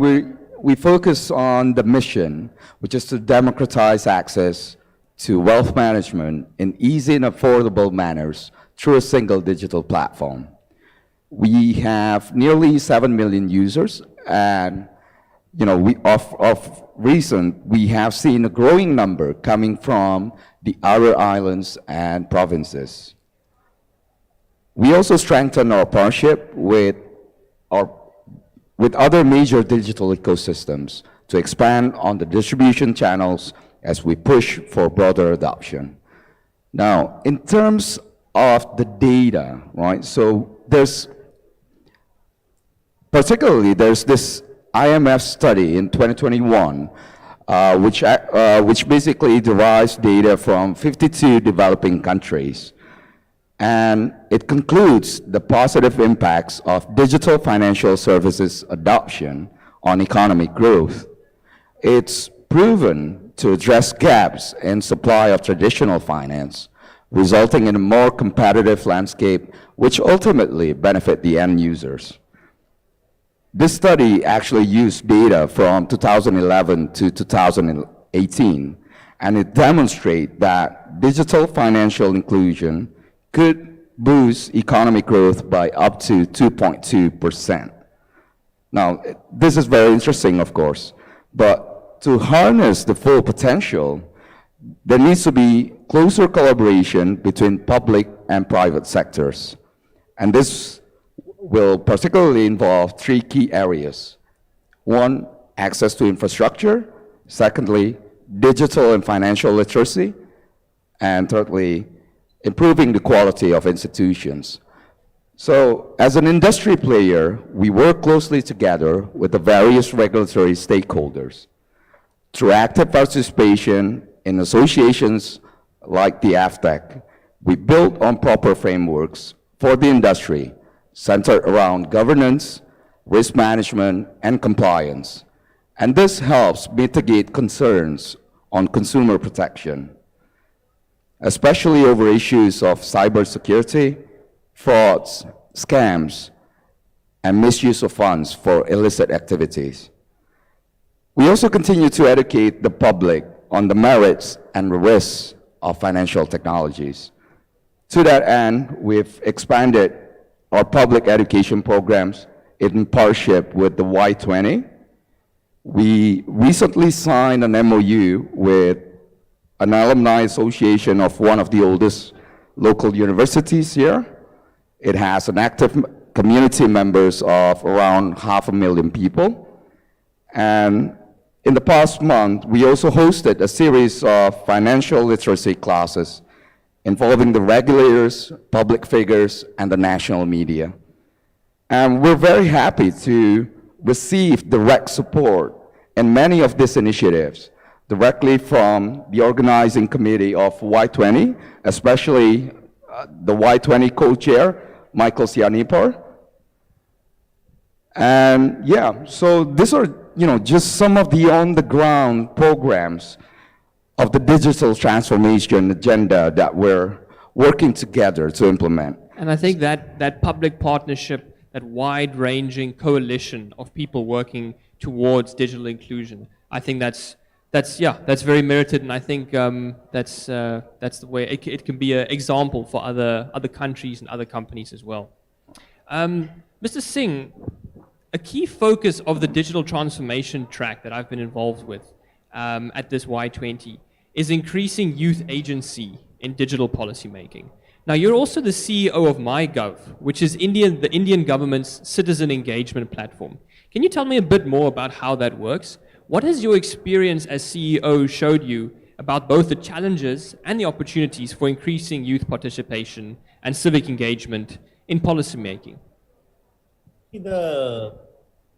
we focus on the mission, which is to democratize access to wealth management in easy and affordable manners through a single digital platform. We have nearly 7 million users, and of recent, we have seen a growing number coming from the outer islands and provinces. We also strengthen our partnership with other major digital ecosystems to expand on the distribution channels as we push for broader adoption. Now, in terms of the data, right? So there's this IMF study in 2021, which basically derives data from 52 developing countries. And it concludes the positive impacts of digital financial services adoption on economic growth. It's proven to address gaps in supply of traditional finance, resulting in a more competitive landscape, which ultimately benefit the end users. This study actually used data from 2011 to 2018, and it demonstrates that digital financial inclusion could boost economic growth by up to 2.2%. Now, this is very interesting, of course, but to harness the full potential, there needs to be closer collaboration between public and private sectors. And this will particularly involve three key areas. One, access to infrastructure. Secondly, digital and financial literacy. And thirdly, improving the quality of institutions. So, as an industry player, we work closely together with the various regulatory stakeholders. Through active participation in associations like the AFTEC, we build on proper frameworks for the industry centered around governance, risk management, and compliance. And this helps mitigate concerns on consumer protection, especially over issues of cybersecurity, frauds, scams, and misuse of funds for illicit activities. We also continue to educate the public on the merits and risks of financial technologies. To that end, we've expanded our public education programs in partnership with the Y20. We recently signed an MOU with an alumni association of one of the oldest local universities here. It has an active community members of around 500,000 people. And in the past month, we also hosted a series of financial literacy classes involving the regulators, public figures, and the national media. And we're very happy to receive direct support in many of these initiatives directly from the organizing committee of Y20, especially the Y20 co-chair, Michael Sianipar. And yeah, so these are just some of the on-the-ground programs of the digital transformation agenda that we're working together to implement. And I think that public partnership, that wide-ranging coalition of people working towards digital inclusion, I think that's very merited, and I think that's the way it can be an example for other countries and other companies as well. Mr. Singh, a key focus of the digital transformation track that I've been involved with at this Y20 is increasing youth agency in digital policy making. Now, you're also the CEO of MyGov, which is the Indian government's citizen engagement platform. Can you tell me a bit more about how that works? What has your experience as CEO showed you about both the challenges and the opportunities for increasing youth participation and civic engagement in policy making? The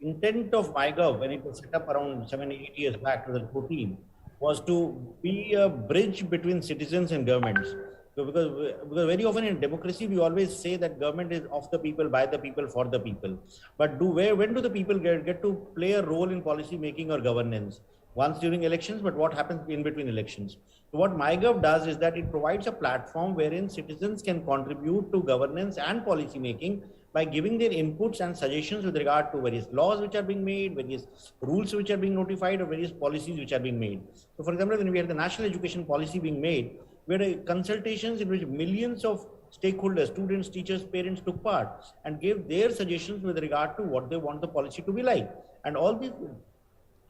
intent of MyGov, when it was set up around 7-8 years back, 2014, was to be a bridge between citizens and governments. So because very often in democracy, we always say that government is of the people, by the people, for the people. But when do the people get to play a role in policy making or governance? Once during elections, but what happens in between elections? So what MyGov does is that it provides a platform wherein citizens can contribute to governance and policy making by giving their inputs and suggestions with regard to various laws which are being made, various rules which are being notified, or various policies which are being made. So for example, when we had the national education policy being made, we had consultations in which millions of stakeholders, students, teachers, parents took part and gave their suggestions with regard to what they want the policy to be like. And all these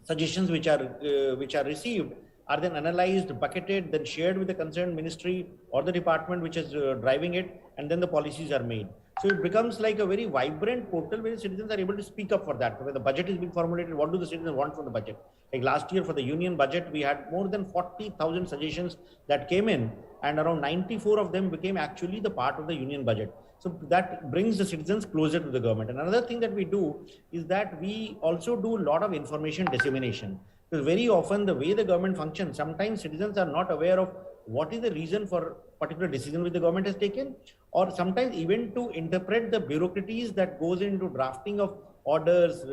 suggestions which are received are then analyzed, bucketed, then shared with the concerned ministry or the department which is driving it, and then the policies are made. So it becomes like a very vibrant portal where citizens are able to speak up for that. When the budget is being formulated, what do the citizens want from the budget? Like last year for the union budget, we had more than 40,000 suggestions that came in, and around 94 of them became actually the part of the union budget. So that brings the citizens closer to the government. And another thing that we do is that we also do a lot of information dissemination. Because very often the way the government functions, sometimes citizens are not aware of what is the reason for particular decision which the government has taken, or sometimes even to interpret the bureaucracies that goes into drafting of orders,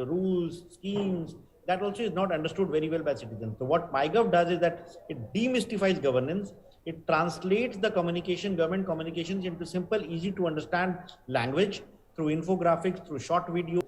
rules, schemes, that also is not understood very well by citizens. So what MyGov does is that it demystifies governance, it translates the government communications into simple, easy to understand language through infographics, through short videos,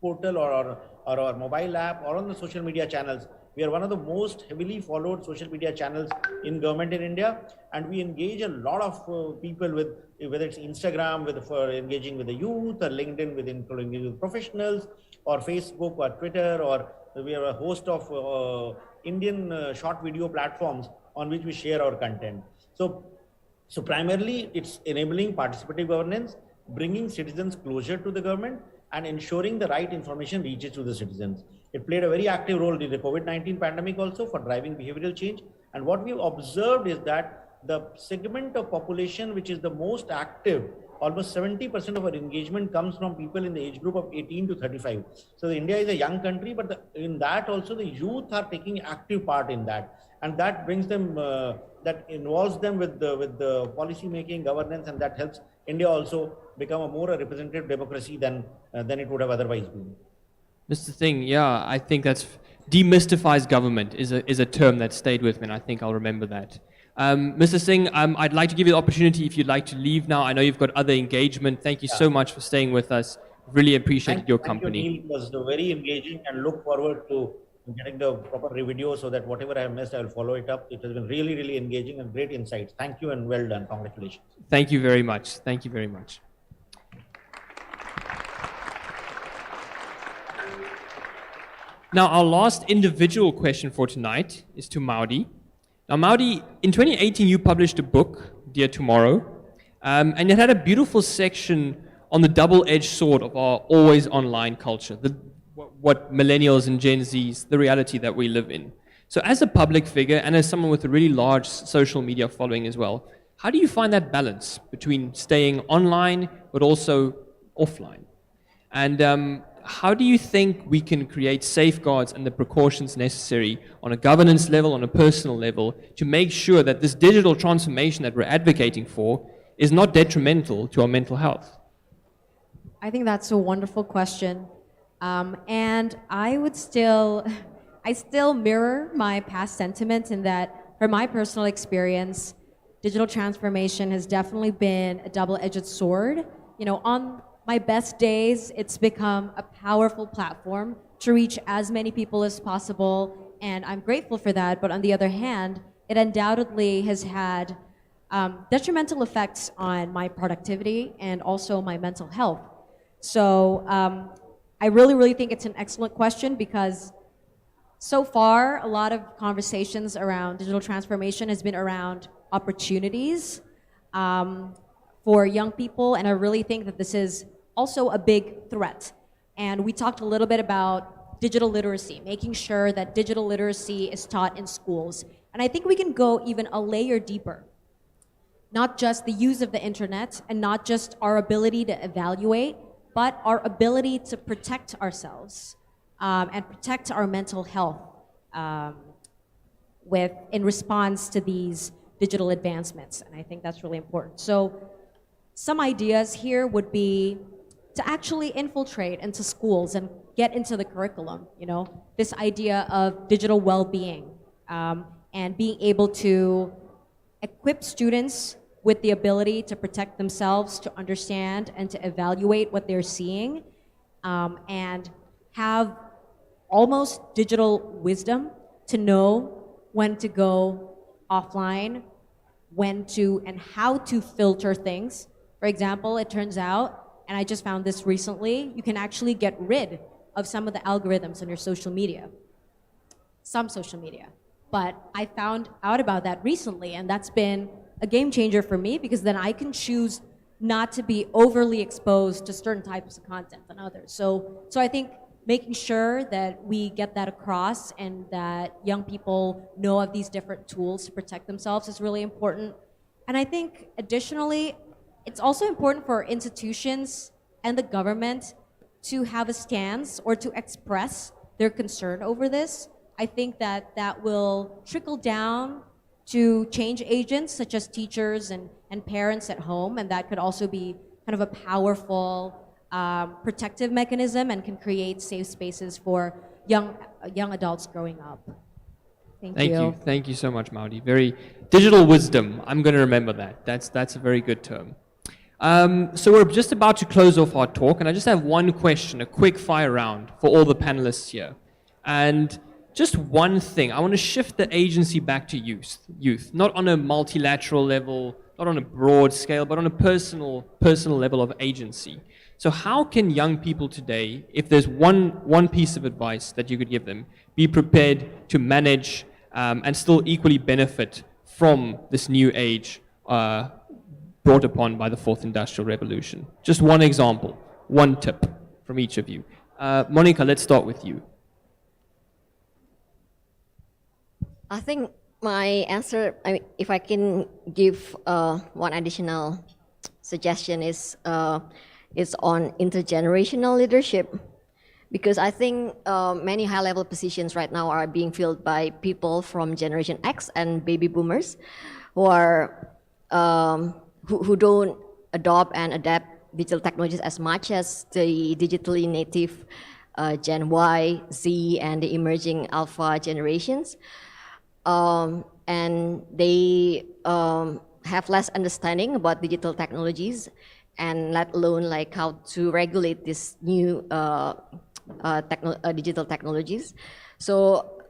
portal or our mobile app or on the social media channels. We are one of the most heavily followed social media channels in government in India, and we engage a lot of people with, whether it's Instagram for engaging with the youth, or LinkedIn with engaging with professionals, or Facebook or Twitter, or we are a host of Indian short video platforms on which we share our content. So primarily it's enabling participative governance, bringing citizens closer to the government, and ensuring the right information reaches to the citizens. It played a very active role in the COVID-19 pandemic also for driving behavioral change. And what we've observed is that the segment of population which is the most active, almost 70% of our engagement comes from people in the age group of 18 to 35. So India is a young country, but in that also the youth are taking active part in that. And that brings them, that involves them with the policy making, governance, and that helps India also become a more representative democracy than it would have otherwise been. Mr. Singh, yeah, I think that's demystifies government is a term that stayed with me, and I think I'll remember that. Mr. Singh, I'd like to give you the opportunity if you'd like to leave now. I know you've got other engagement. Thank you so much for staying with us. Really appreciated your company. Thank you, Neil. It was very engaging, and look forward to getting the proper video so that whatever I have missed, I will follow it up. It has been really, really engaging and great insights. Thank you and well done. Congratulations. Thank you very much. Thank you very much. Now, our last individual question for tonight is to Maudi. Now, Maudi, in 2018, you published a book, Dear Tomorrow, and it had a beautiful section on the double-edged sword of our always online culture, what millennials and Gen Zs, the reality that we live in. So as a public figure and as someone with a really large social media following as well, how do you find that balance between staying online but also offline? And how do you think we can create safeguards and the precautions necessary on a governance level, on a personal level, to make sure that this digital transformation that we're advocating for is not detrimental to our mental health? I think that's a wonderful question. And I still mirror my past sentiment in that, from my personal experience, digital transformation has definitely been a double-edged sword. You know, on my best days, it's become a powerful platform to reach as many people as possible, and I'm grateful for that. But on the other hand, it undoubtedly has had detrimental effects on my productivity and also my mental health. So I really think it's an excellent question, because so far a lot of conversations around digital transformation has been around opportunities for young people, and I really think that this is also a big threat. And we talked a little bit about digital literacy, making sure that digital literacy is taught in schools. And I think we can go even a layer deeper. Not just the use of the internet and not just our ability to evaluate, but our ability to protect ourselves and protect our mental health in response to these digital advancements. And I think that's really important. So some ideas here would be to actually infiltrate into schools and get into the curriculum, you know, this idea of digital well-being and being able to equip students with the ability to protect themselves, to understand and to evaluate what they're seeing, and have almost digital wisdom to know when to go offline, when to and how to filter things. For example, it turns out, and I just found this recently, you can actually get rid of some of the algorithms on your social media. Some social media. But I found out about that recently, and that's been a game changer for me, because then I can choose not to be overly exposed to certain types of content than others. So I think making sure that we get that across and that young people know of these different tools to protect themselves is really important. And I think additionally, it's also important for institutions and the government to have a stance or to express their concern over this. I think that will trickle down to change agents such as teachers and parents at home, and that could also be kind of a powerful protective mechanism and can create safe spaces for young adults growing up. Thank you. Thank you so much, Maudi. Very digital wisdom. I'm going to remember that. That's a very good term. So we're just about to close off our talk, and I just have one question, a quick fire round for all the panelists here. And just one thing. I want to shift the agency back to youth, not on a multilateral level, not on a broad scale, but on a personal level of agency. So how can young people today, if there's one piece of advice that you could give them, be prepared to manage and still equally benefit from this new age brought upon by the fourth industrial revolution? Just one example, one tip from each of you. Monica, let's start with you. I think my answer, if I can give one additional suggestion, is on intergenerational leadership, because I think many high-level positions right now are being filled by people from Generation X and baby boomers, who are who don't adopt and adapt digital technologies as much as the digitally native Gen Y, Z, and the emerging Alpha generations. And they have less understanding about digital technologies, and let alone like how to regulate these new digital technologies. So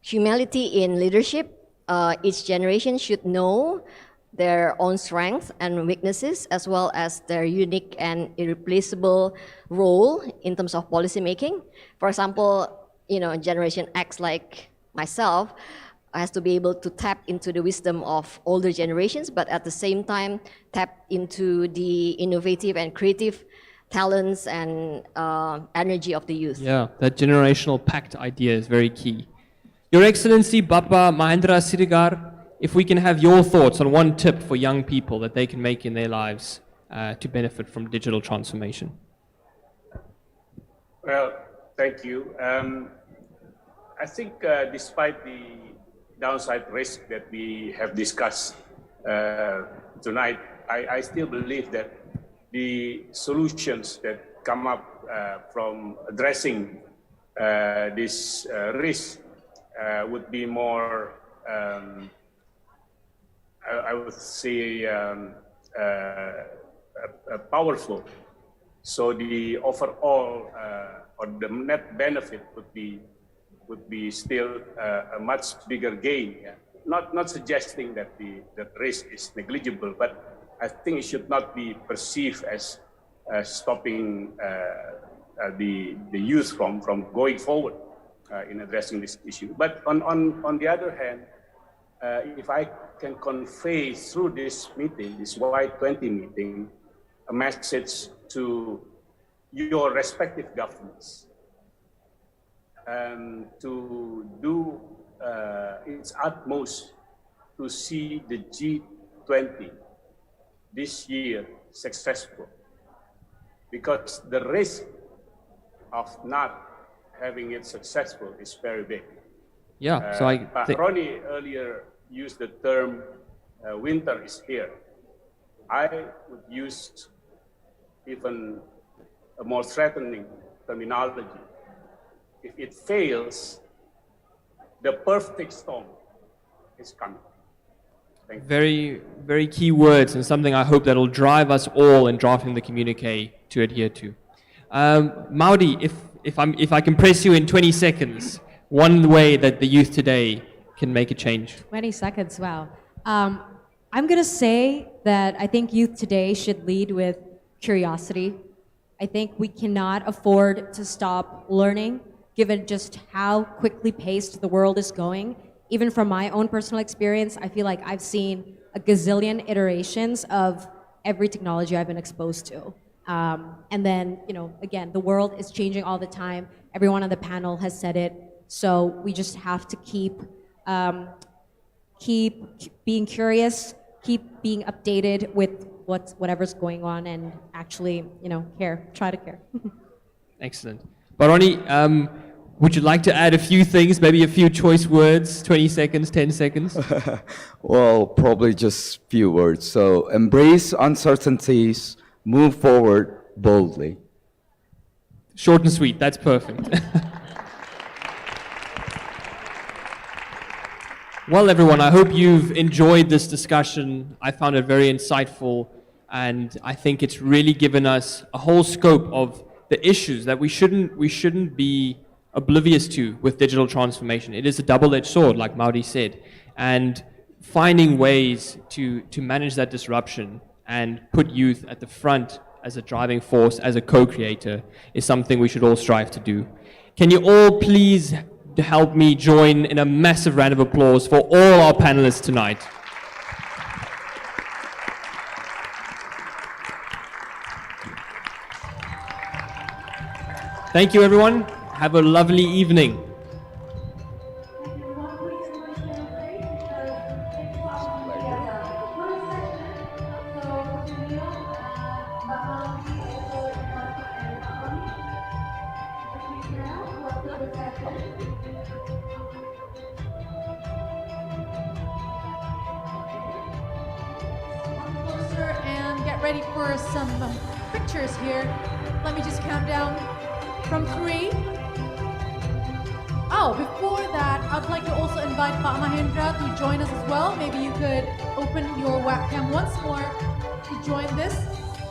humility in leadership, each generation should know their own strengths and weaknesses, as well as their unique and irreplaceable role in terms of policy making. For example, Generation X, like myself, has to be able to tap into the wisdom of older generations, but at the same time tap into the innovative and creative talents and energy of the youth. Yeah, that generational pact idea is very key. Your Excellency, Bapa Mahendra Sirigar, if we can have your thoughts on one tip for young people that they can make in their lives to benefit from digital transformation. Well, thank you. I think despite the downside risk that we have discussed tonight, I still believe that the solutions that come up from addressing this risk would be more, I would say, powerful. So the overall or the net benefit would be still a much bigger gain. Yeah? Not suggesting that the risk is negligible, but I think it should not be perceived as stopping the youth from going forward in addressing this issue. But on the other hand, if I can convey through this meeting, this Y20 meeting, a message to your respective governments, to do its utmost to see the G20 this year successful, because the risk of not having it successful is very big. Yeah, so I think Ronnie earlier used the term winter is here. I would use even a more threatening terminology. If it fails, the perfect storm is coming. Thank you. very, very key words, and something I hope that will drive us all in drafting the communique to adhere to. Maudi, if I can press you in 20 seconds, one way that the youth today can make a change. 20 seconds, wow. I'm going to say that I think youth today should lead with curiosity. I think we cannot afford to stop learning, given just how quickly paced the world is going. Even from my own personal experience, I feel like I've seen a gazillion iterations of every technology I've been exposed to. And then, again, the world is changing all the time. Everyone on the panel has said it. So we just have to keep being curious, keep being updated with whatever's going on, and actually, try to care. Excellent. Baroni, would you like to add a few things, maybe a few choice words, 20 seconds, 10 seconds? Well, probably just few words. So embrace uncertainties, move forward boldly. Short and sweet, that's perfect. Well, everyone, I hope you've enjoyed this discussion. I found it very insightful, and I think it's really given us a whole scope of the issues that we shouldn't be oblivious to with digital transformation. It is a double-edged sword, like Maudi said, and finding ways to manage that disruption and put youth at the front as a driving force, as a co-creator, is something we should all strive to do. Can you all please help me join in a massive round of applause for all our panelists tonight? Thank you, everyone. Have a lovely evening. Closer and get ready for some pictures here. Let me just count down from 3. Oh, before that, I'd like to also invite Pak Mahendra to join us as well. Maybe you could open your webcam once more to join this.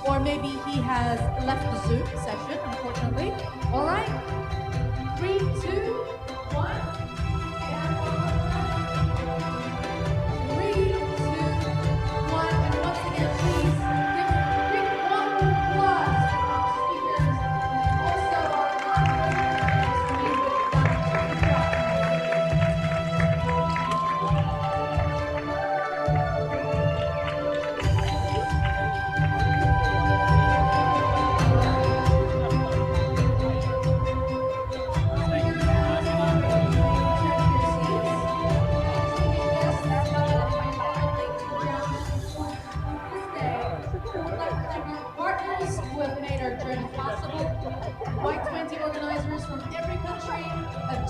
Or maybe he has left the Zoom session, unfortunately. All right. 3, 2, 1. And 3, 2, 1. And once again, please give a big round of applause to our speakers. Also, our moderators who made it done. Good job. Partners who have made our journey possible, Y20 organizers from every country,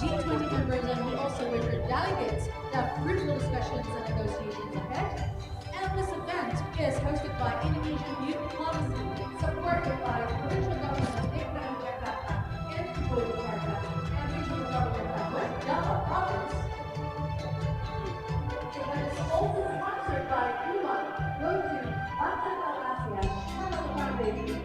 G20 members, and we also wish our delegates to have fruitful discussions and negotiations ahead. And this event is hosted by Indonesian Youth Diplomacy, supported by the provincial government of Dki Jakarta and Yogyakarta, and regional government of Java Province. The event is also sponsored by Umat, Go2, Banten Asia, and the Foundation.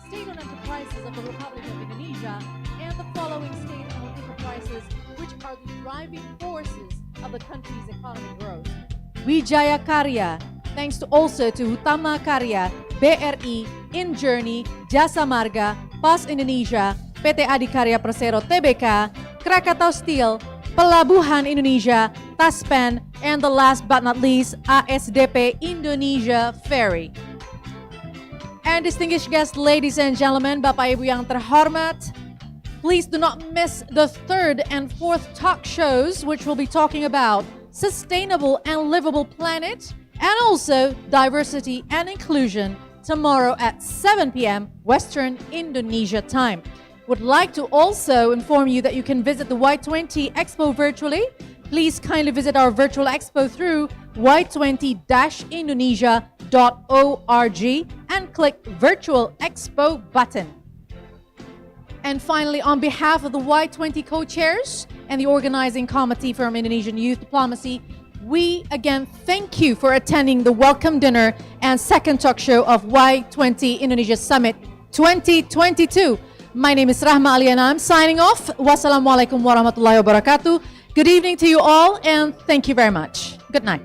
State-owned enterprises of the Republic of Indonesia and the following state-owned enterprises which are the driving forces of the country's economic growth. Wijaya Karya, thanks to also to Utama Karya, BRI, InJourney, Jasa Marga, PAS Indonesia, PT Adikarya Persero Tbk, Krakatau Steel, Pelabuhan Indonesia, Taspen, and the last but not least, ASDP Indonesia Ferry. And distinguished guests, ladies and gentlemen, Bapak Ibu yang terhormat, please do not miss the 3rd and 4th talk shows, which will be talking about sustainable and livable planet, and also diversity and inclusion tomorrow at 7 p.m. Western Indonesia time. Would like to also inform you that you can visit the Y20 Expo virtually. Please kindly visit our virtual expo through y20-indonesia.org and click Virtual Expo button. And finally, on behalf of the Y20 co-chairs and the organizing committee from Indonesian Youth Diplomacy, we again thank you for attending the welcome dinner and second talk show of Y20 Indonesia Summit 2022. My name is Rahma Aliana. I'm signing off. Wassalamualaikum warahmatullahi wabarakatuh. Good evening to you all, and thank you very much. Good night.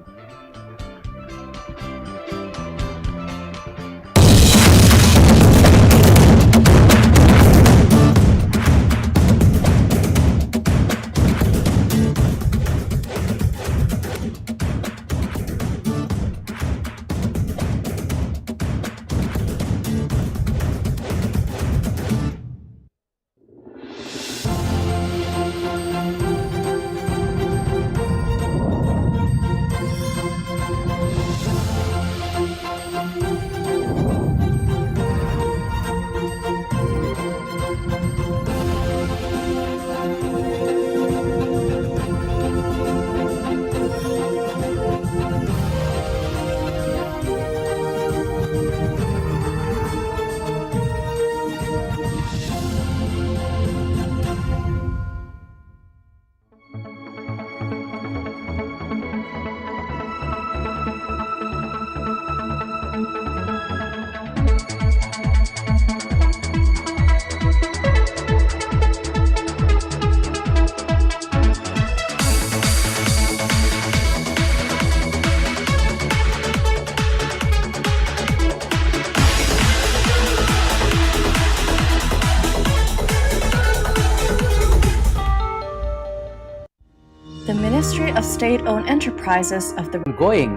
The Ministry of State-Owned Enterprises of the Ongoing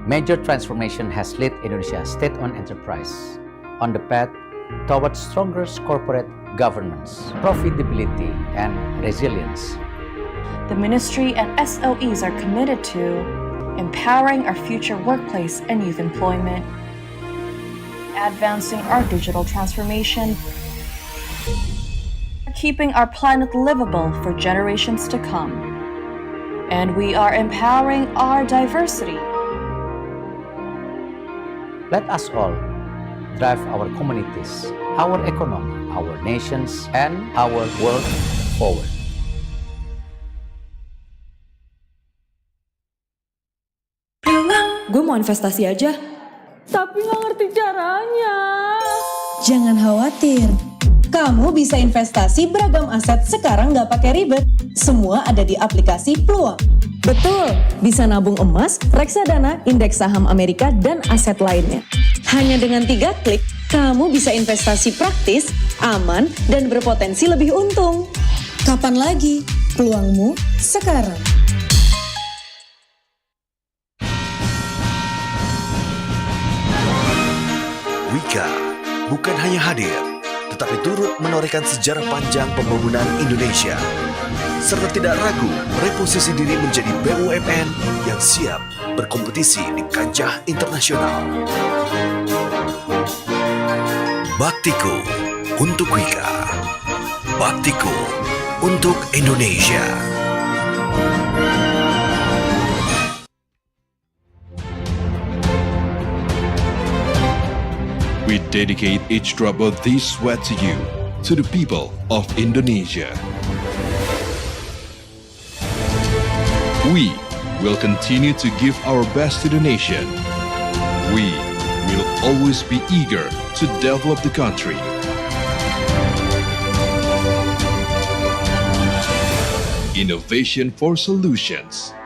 major transformation has led Indonesia state-owned enterprise on the path towards stronger corporate governance, profitability, and resilience. The Ministry and SOEs are committed to empowering our future workplace and youth employment, advancing our digital transformation, keeping our planet livable for generations to come. And we are empowering our diversity. Let us all drive our communities, our economy, our nations, and our world forward. Gue mau investasi aja. Tapi nggak ngerti caranya. Jangan khawatir. Kamu bisa investasi beragam aset sekarang nggak pakai ribet. Semua ada di aplikasi Peluang. Betul, bisa nabung emas, reksadana, indeks saham Amerika, dan aset lainnya. Hanya dengan 3 klik, kamu bisa investasi praktis, aman, dan berpotensi lebih untung. Kapan lagi? Peluangmu sekarang. Wika bukan hanya hadir, tetapi turut menorehkan sejarah panjang pembangunan Indonesia, serta tidak ragu mereposisi diri menjadi BUMN yang siap berkompetisi di kancah internasional. Baktiku untuk Wika, baktiku untuk Indonesia. We dedicate each drop of this sweat to you, to the people of Indonesia. We will continue to give our best to the nation. We will always be eager to develop the country. Innovation for solutions.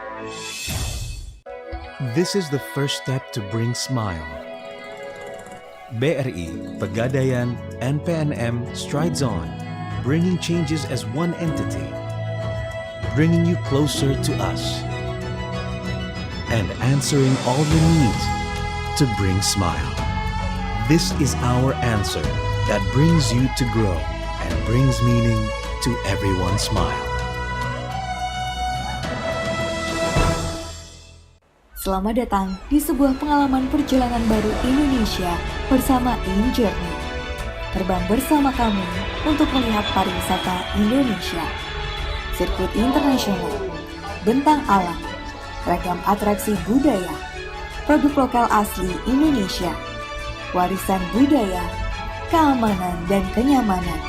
This is the first step to bring smile. BRI, Pegadaian, and PNM strides on, bringing changes as one entity, bringing you closer to us, and answering all your needs to bring smile. This is our answer that brings you to grow and brings meaning to everyone's smile. Selamat datang di sebuah pengalaman perjalanan baru Indonesia bersama Y20. Terbang bersama kami untuk melihat pariwisata Indonesia. Sirkuit internasional, bentang alam, ragam atraksi budaya, produk lokal asli Indonesia, warisan budaya, keamanan dan kenyamanan.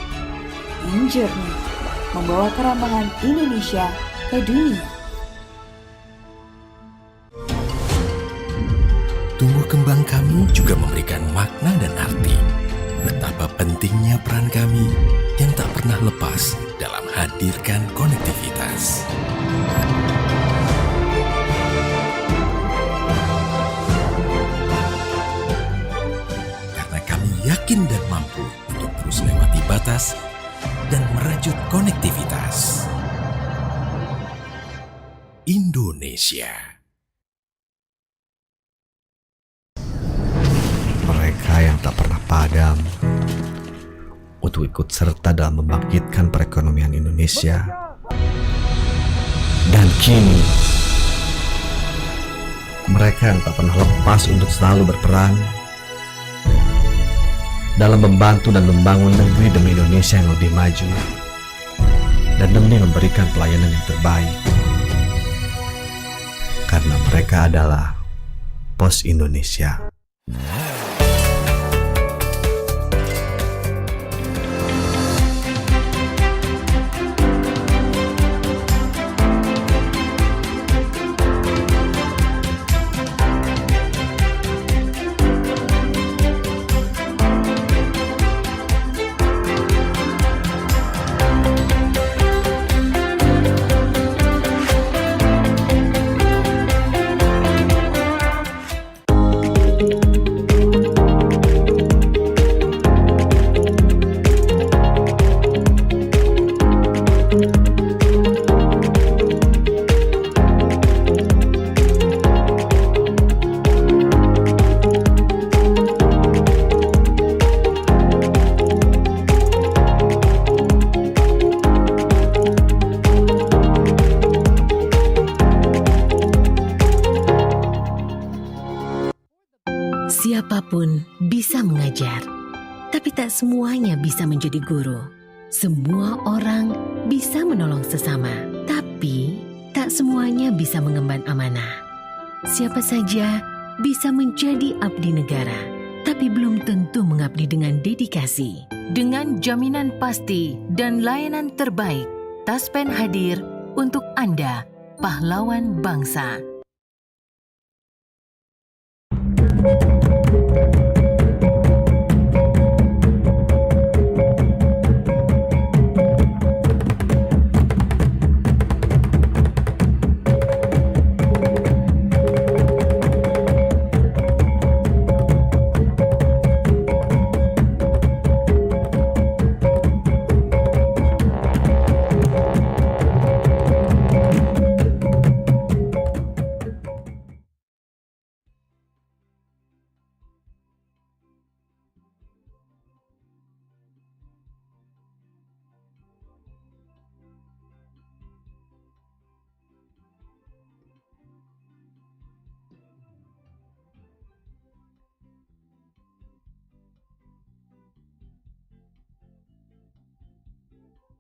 Y20 membawa keramaian Indonesia ke dunia. Tumbuh kembang kami juga memberikan makna dan arti. Betapa pentingnya peran kami yang tak pernah lepas dalam hadirkan konektivitas. Karena kami yakin dan mampu untuk terus lewati batas dan merajut konektivitas. Indonesia. Mereka yang tak pernah padam untuk ikut serta dalam membangkitkan perekonomian Indonesia. Dan kini, mereka yang tak pernah lepas untuk selalu berperan dalam membantu dan membangun negeri demi Indonesia yang lebih maju dan demi memberikan pelayanan yang terbaik. Karena mereka adalah Pos Indonesia. Siapapun bisa mengajar, tapi tak semuanya bisa menjadi guru. Semua orang bisa menolong sesama, tapi tak semuanya bisa mengemban amanah. Siapa saja bisa menjadi abdi negara, tapi belum tentu mengabdi dengan dedikasi. Dengan jaminan pasti dan layanan terbaik, Taspen hadir untuk Anda, pahlawan bangsa.